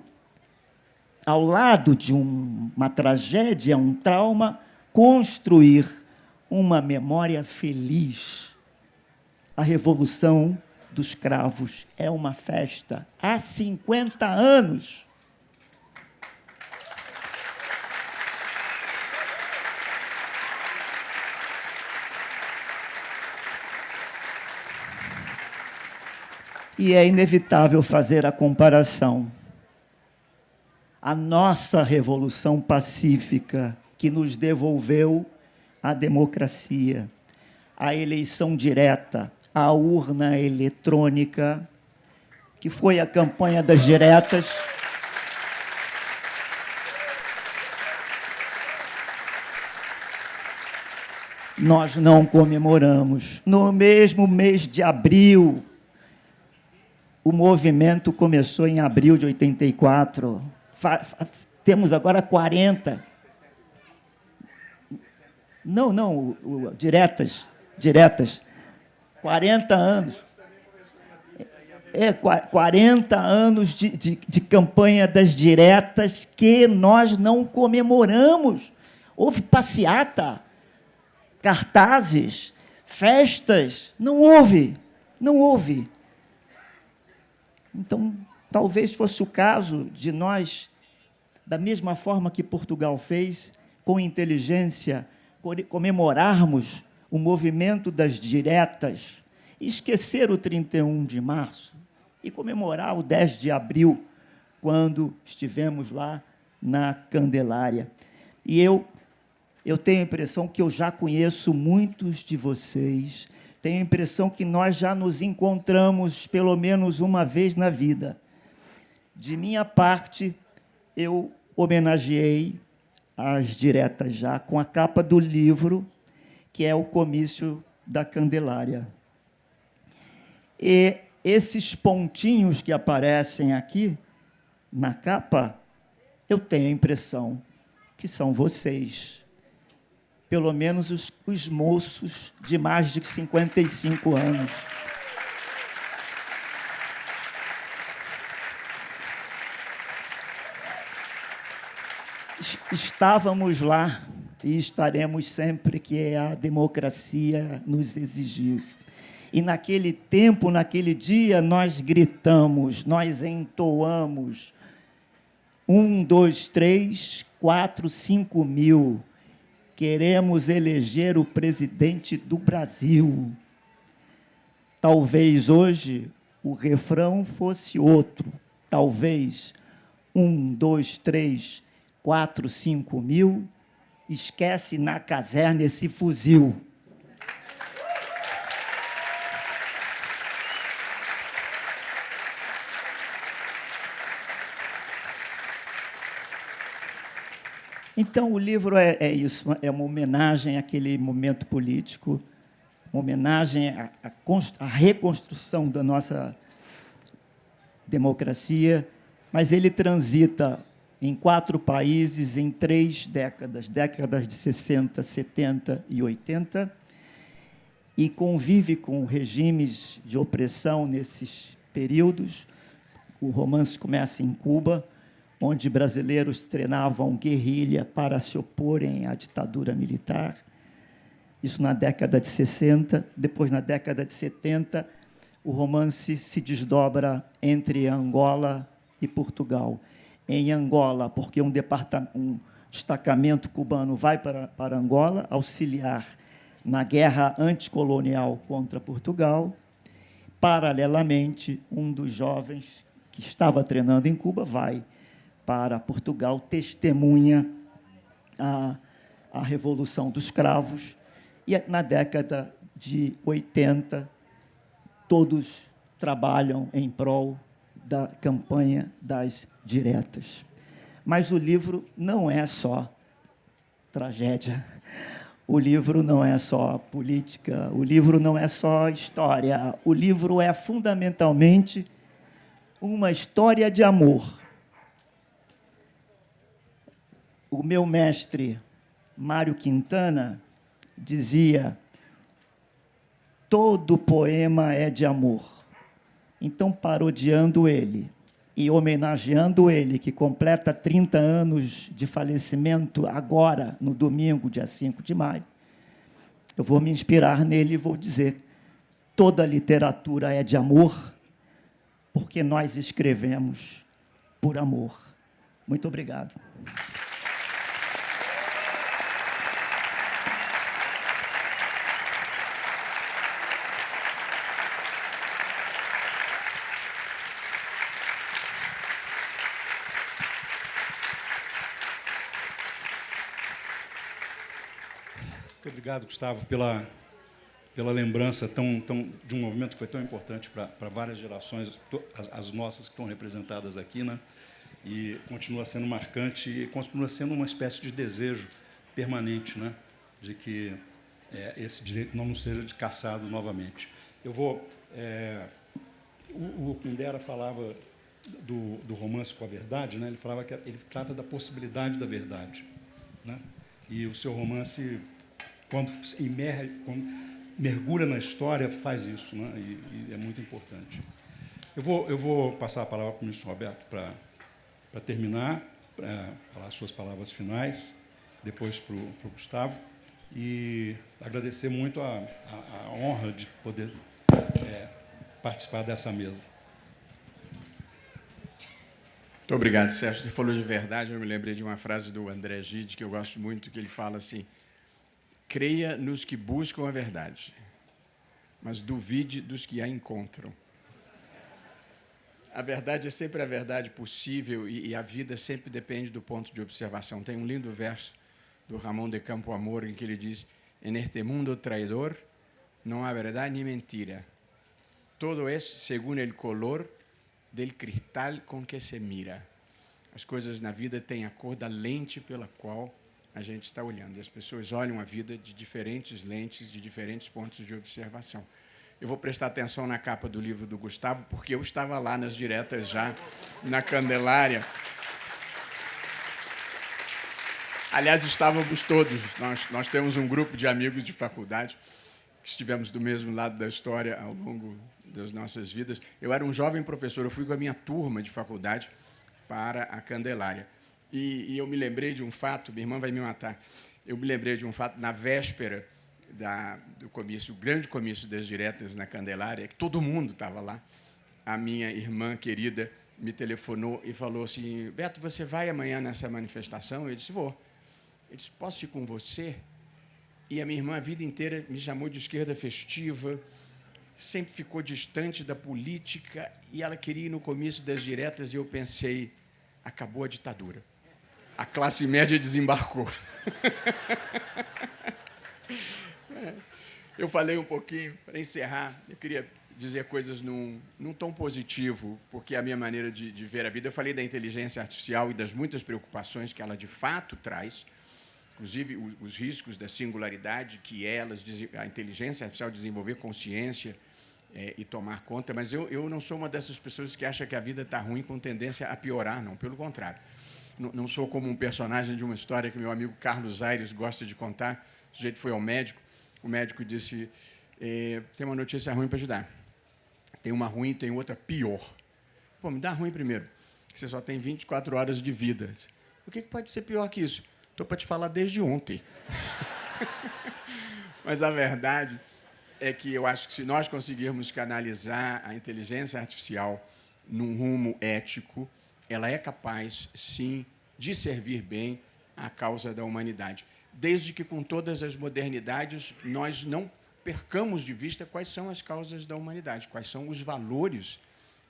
ao lado de uma tragédia, um trauma, construir uma memória feliz. A Revolução dos Cravos é uma festa há 50 anos. E é inevitável fazer a comparação. A nossa Revolução Pacífica, que nos devolveu a democracia, a eleição direta, a urna eletrônica, que foi a campanha das diretas, nós não comemoramos. No mesmo mês de abril, o movimento começou em abril de 84. Temos agora 40. Não, diretas. 40 anos. 40 anos de campanha das diretas que nós não comemoramos. Houve passeata, cartazes, festas. Não houve. Então, talvez fosse o caso de nós, da mesma forma que Portugal fez, com inteligência, comemorarmos o movimento das diretas, esquecer o 31 de março e comemorar o 10 de abril, quando estivemos lá na Candelária. E eu tenho a impressão que eu já conheço muitos de vocês, tenho a impressão que nós já nos encontramos pelo menos uma vez na vida. De minha parte, eu homenageei as diretas já com a capa do livro, que é o Comício da Candelária. E esses pontinhos que aparecem aqui na capa, eu tenho a impressão que são vocês. Pelo menos os moços de mais de 55 anos. Estávamos lá e estaremos sempre que a democracia nos exigir. E naquele tempo, naquele dia, nós gritamos, nós entoamos 1, 2, 3, 4, 5 mil. Queremos eleger o presidente do Brasil. Talvez hoje o refrão fosse outro. Talvez 1, 2, 3, 4, 5 mil. Esquece na caserna esse fuzil. Então, o livro é isso, é uma homenagem àquele momento político, uma homenagem à reconstrução da nossa democracia, mas ele transita em 4 países, em 3 décadas, décadas de 60, 70 e 80, e convive com regimes de opressão nesses períodos. O romance começa em Cuba, onde brasileiros treinavam guerrilha para se oporem à ditadura militar. Isso na década de 60. Depois, na década de 70, o romance se desdobra entre Angola e Portugal. Em Angola, porque um destacamento cubano vai para Angola, auxiliar na guerra anticolonial contra Portugal. Paralelamente, um dos jovens que estava treinando em Cuba vai para Portugal, testemunha a Revolução dos Cravos, e na década de 80, todos trabalham em prol da campanha das diretas. Mas o livro não é só tragédia, o livro não é só política, o livro não é só história, o livro é fundamentalmente uma história de amor. O meu mestre, Mário Quintana, dizia: todo poema é de amor. Então, parodiando ele e homenageando ele, que completa 30 anos de falecimento agora, no domingo, dia 5 de maio, eu vou me inspirar nele e vou dizer: toda literatura é de amor, porque nós escrevemos por amor. Muito obrigado. Muito obrigado, Gustavo, pela lembrança de um movimento que foi tão importante para várias gerações, as nossas que estão representadas aqui, né? E continua sendo marcante e continua sendo uma espécie de desejo permanente, né? De que esse direito não nos seja cassado novamente. O Kundera falava do romance com a verdade, né? Ele falava que ele trata da possibilidade da verdade, né? E o seu romance, quando mergulha na história, faz isso, né? E é muito importante. Eu vou passar a palavra para o ministro Roberto para terminar, para falar as suas palavras finais, depois para o Gustavo, e agradecer muito a honra de poder participar dessa mesa. Muito obrigado, Sérgio. Você falou de verdade, eu me lembrei de uma frase do André Gide, que eu gosto muito, que ele fala assim: creia nos que buscam a verdade, mas duvide dos que a encontram. A verdade é sempre a verdade possível e a vida sempre depende do ponto de observação. Tem um lindo verso do Ramón de Campo Amor em que ele diz: en este mundo traidor não há verdade nem mentira. Todo é segundo o color del cristal com que se mira. As coisas na vida têm a cor da lente pela qual a gente está olhando. E as pessoas olham a vida de diferentes lentes, de diferentes pontos de observação. Eu vou prestar atenção na capa do livro do Gustavo, porque eu estava lá nas diretas já, na Candelária. Aliás, estávamos todos. Nós temos um grupo de amigos de faculdade que estivemos do mesmo lado da história ao longo das nossas vidas. Eu era um jovem professor, eu fui com a minha turma de faculdade para a Candelária. E eu me lembrei de um fato, minha irmã vai me matar, eu me lembrei de um fato na véspera do comício, o grande comício das diretas na Candelária, que todo mundo estava lá. A minha irmã querida me telefonou e falou assim, Beto, você vai amanhã nessa manifestação? Eu disse, vou. Ele disse, posso ir com você? E a minha irmã, a vida inteira, me chamou de esquerda festiva, sempre ficou distante da política, e ela queria ir no comício das diretas, e eu pensei, acabou a ditadura. A classe média desembarcou. Eu falei um pouquinho, para encerrar, eu queria dizer coisas num tom positivo, porque é a minha maneira de ver a vida. Eu falei da inteligência artificial e das muitas preocupações que ela, de fato, traz, inclusive os riscos da singularidade que a inteligência artificial desenvolver consciência e tomar conta, mas eu não sou uma dessas pessoas que acha que a vida está ruim com tendência a piorar, não, pelo contrário. Não sou como um personagem de uma história que meu amigo Carlos Aires gosta de contar. O sujeito foi ao médico, o médico disse, tem uma notícia ruim para te dar. Tem uma ruim e tem outra pior. Pô, me dá ruim primeiro. Você só tem 24 horas de vida. O que pode ser pior que isso? Estou para te falar desde ontem. Mas a verdade é que eu acho que se nós conseguirmos canalizar a inteligência artificial num rumo ético, ela é capaz, sim, de servir bem à causa da humanidade. Desde que, com todas as modernidades, nós não percamos de vista quais são as causas da humanidade, quais são os valores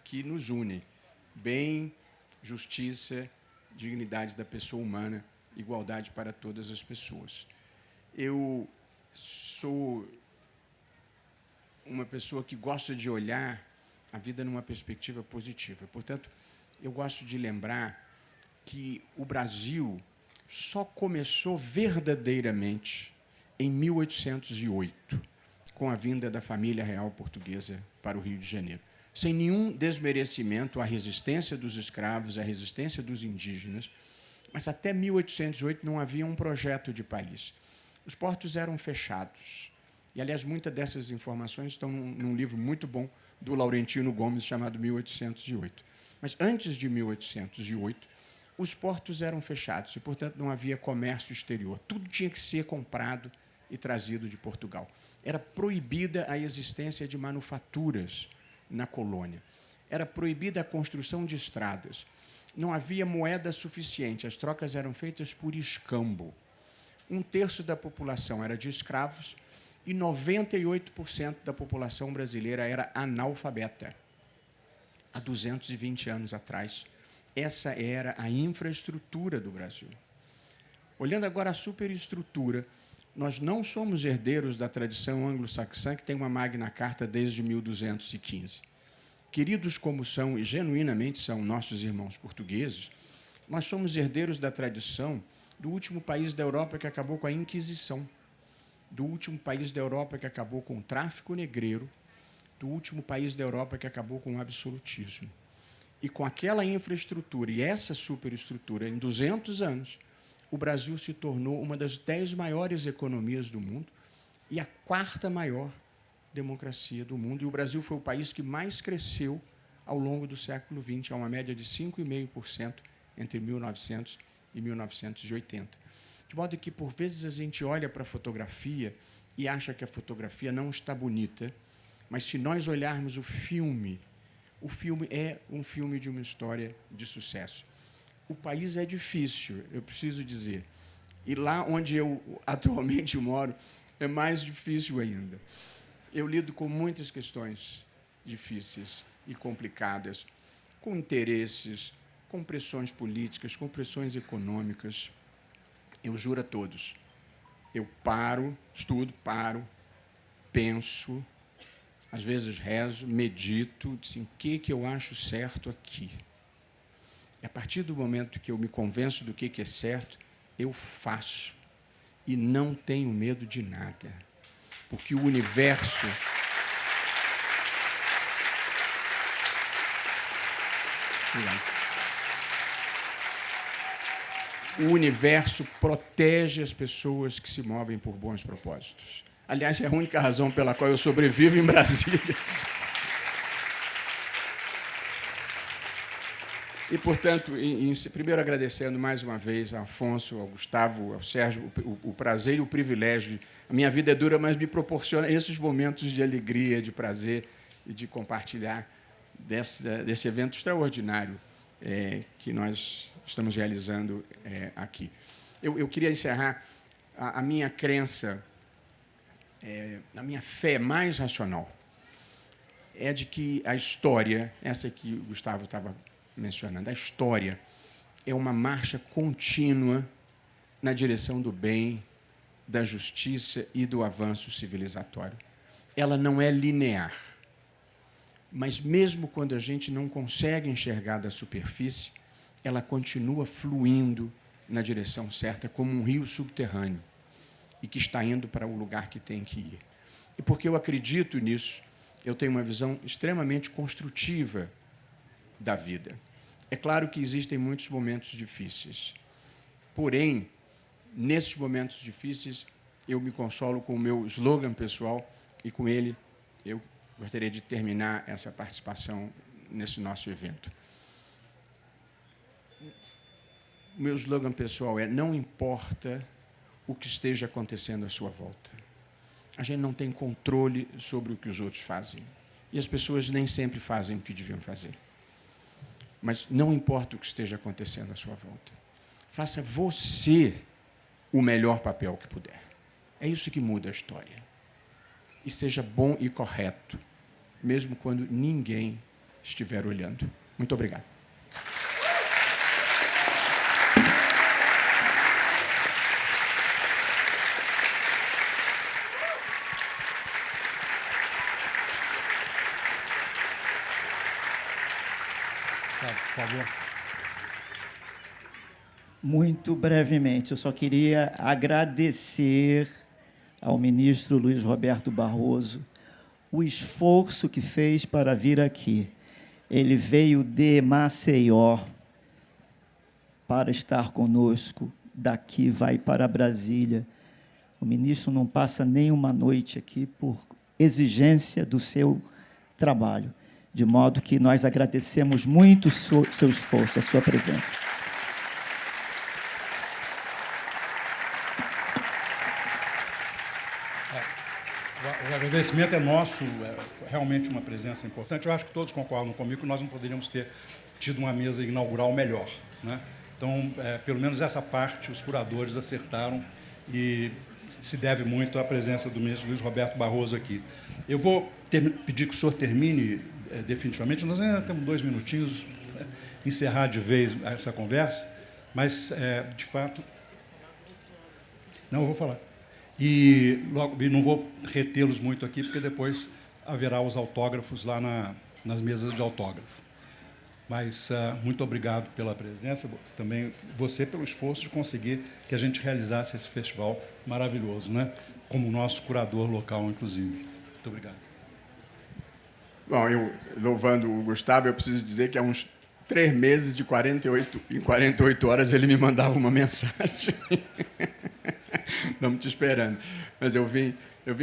que nos unem. Bem, justiça, dignidade da pessoa humana, igualdade para todas as pessoas. Eu sou uma pessoa que gosta de olhar a vida numa perspectiva positiva. Portanto, eu gosto de lembrar que o Brasil só começou verdadeiramente em 1808, com a vinda da família real portuguesa para o Rio de Janeiro. Sem nenhum desmerecimento à resistência dos escravos, à resistência dos indígenas, mas até 1808 não havia um projeto de país. Os portos eram fechados. E, aliás, muitas dessas informações estão num livro muito bom do Laurentino Gomes, chamado 1808. Mas, antes de 1808, os portos eram fechados e, portanto, não havia comércio exterior. Tudo tinha que ser comprado e trazido de Portugal. Era proibida a existência de manufaturas na colônia. Era proibida a construção de estradas. Não havia moeda suficiente, as trocas eram feitas por escambo. 1/3 da população era de escravos e 98% da população brasileira era analfabeta. Há 220 anos atrás, essa era a infraestrutura do Brasil. Olhando agora a superestrutura, nós não somos herdeiros da tradição anglo-saxã, que tem uma Magna Carta desde 1215. Queridos como são, e genuinamente são nossos irmãos portugueses, nós somos herdeiros da tradição do último país da Europa que acabou com a Inquisição, do último país da Europa que acabou com o tráfico negreiro, do último país da Europa que acabou com o absolutismo. E com aquela infraestrutura e essa superestrutura, em 200 anos, o Brasil se tornou uma das 10 maiores economias do mundo e a 4ª maior democracia do mundo. E o Brasil foi o país que mais cresceu ao longo do século XX, a uma média de 5,5% entre 1900 e 1980. De modo que, por vezes, a gente olha para a fotografia e acha que a fotografia não está bonita, mas se nós olharmos o filme é um filme de uma história de sucesso. O país é difícil, eu preciso dizer. E lá onde eu atualmente moro, é mais difícil ainda. Eu lido com muitas questões difíceis e complicadas, com interesses, com pressões políticas, com pressões econômicas. Eu juro a todos, eu estudo, penso, às vezes rezo, medito, assim, o que eu acho certo aqui. E a partir do momento que eu me convenço do que é certo, eu faço. E não tenho medo de nada. Porque o universo... O universo protege as pessoas que se movem por bons propósitos. Aliás, é a única razão pela qual eu sobrevivo em Brasília. E, portanto, primeiro agradecendo mais uma vez ao Afonso, ao Gustavo, ao Sérgio, o prazer e o privilégio. A minha vida é dura, mas me proporciona esses momentos de alegria, de prazer e de compartilhar desse evento extraordinário que nós estamos realizando aqui. Eu queria encerrar a minha crença, a minha fé mais racional, é de que a história, essa que o Gustavo estava mencionando, a história é uma marcha contínua na direção do bem, da justiça e do avanço civilizatório. Ela não é linear. Mas, mesmo quando a gente não consegue enxergar da superfície, ela continua fluindo na direção certa, como um rio subterrâneo, e que está indo para o lugar que tem que ir. E porque eu acredito nisso, eu tenho uma visão extremamente construtiva da vida. É claro que existem muitos momentos difíceis. Porém, nesses momentos difíceis, eu me consolo com o meu slogan pessoal, e com ele eu gostaria de terminar essa participação nesse nosso evento. O meu slogan pessoal é: não importa o que esteja acontecendo à sua volta. A gente não tem controle sobre o que os outros fazem. E as pessoas nem sempre fazem o que deviam fazer. Mas não importa o que esteja acontecendo à sua volta. Faça você o melhor papel que puder. É isso que muda a história. E seja bom e correto, mesmo quando ninguém estiver olhando. Muito obrigado. Por favor. Muito brevemente, eu só queria agradecer ao ministro Luiz Roberto Barroso o esforço que fez para vir aqui. Ele veio de Maceió para estar conosco, daqui vai para Brasília. O ministro não passa nem uma noite aqui por exigência do seu trabalho, de modo que nós agradecemos muito o seu esforço, a sua presença. O agradecimento é nosso, é realmente uma presença importante. Eu acho que todos concordam comigo que nós não poderíamos ter tido uma mesa inaugural melhor, né? Então, pelo menos essa parte, os curadores acertaram e se deve muito à presença do ministro Luiz Roberto Barroso aqui. Eu vou pedir que o senhor termine definitivamente, nós ainda temos 2 minutinhos, encerrar de vez essa conversa, mas, de fato... Não, eu vou falar. E não vou retê-los muito aqui, porque depois haverá os autógrafos lá nas mesas de autógrafo. Mas muito obrigado pela presença, também você pelo esforço de conseguir que a gente realizasse esse festival maravilhoso, né? Como nosso curador local, inclusive. Muito obrigado. Bom, eu, louvando o Gustavo, eu preciso dizer que há uns 3 meses, em 48 horas, ele me mandava uma mensagem. Estamos te esperando. Mas eu vim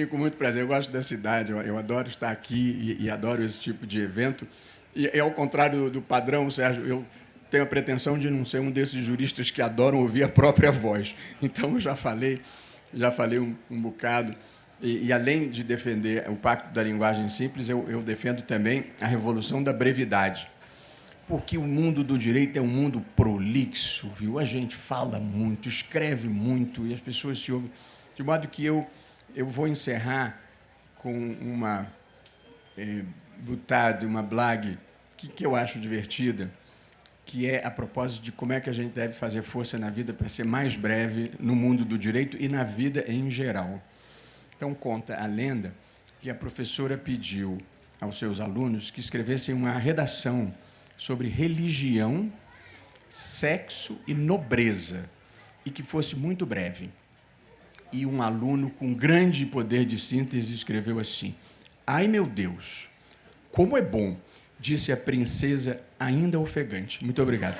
com muito prazer. Eu gosto da cidade, eu adoro estar aqui e adoro esse tipo de evento. E ao contrário do padrão, Sérgio, eu tenho a pretensão de não ser um desses juristas que adoram ouvir a própria voz. Então, eu já falei um bocado. E além de defender o Pacto da Linguagem Simples, eu defendo também a revolução da brevidade. Porque o mundo do direito é um mundo prolixo, viu? A gente fala muito, escreve muito e as pessoas se ouvem. De modo que eu vou encerrar com uma butade, uma blague, que eu acho divertida, que é a propósito de como é que a gente deve fazer força na vida para ser mais breve no mundo do direito e na vida em geral. Então, conta a lenda que a professora pediu aos seus alunos que escrevessem uma redação sobre religião, sexo e nobreza, e que fosse muito breve. E um aluno com grande poder de síntese escreveu assim: "Ai, meu Deus, como é bom", disse a princesa ainda ofegante. Muito obrigado.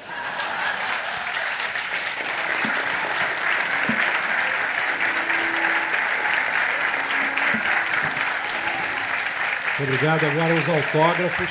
Muito obrigado. Agora os autógrafos.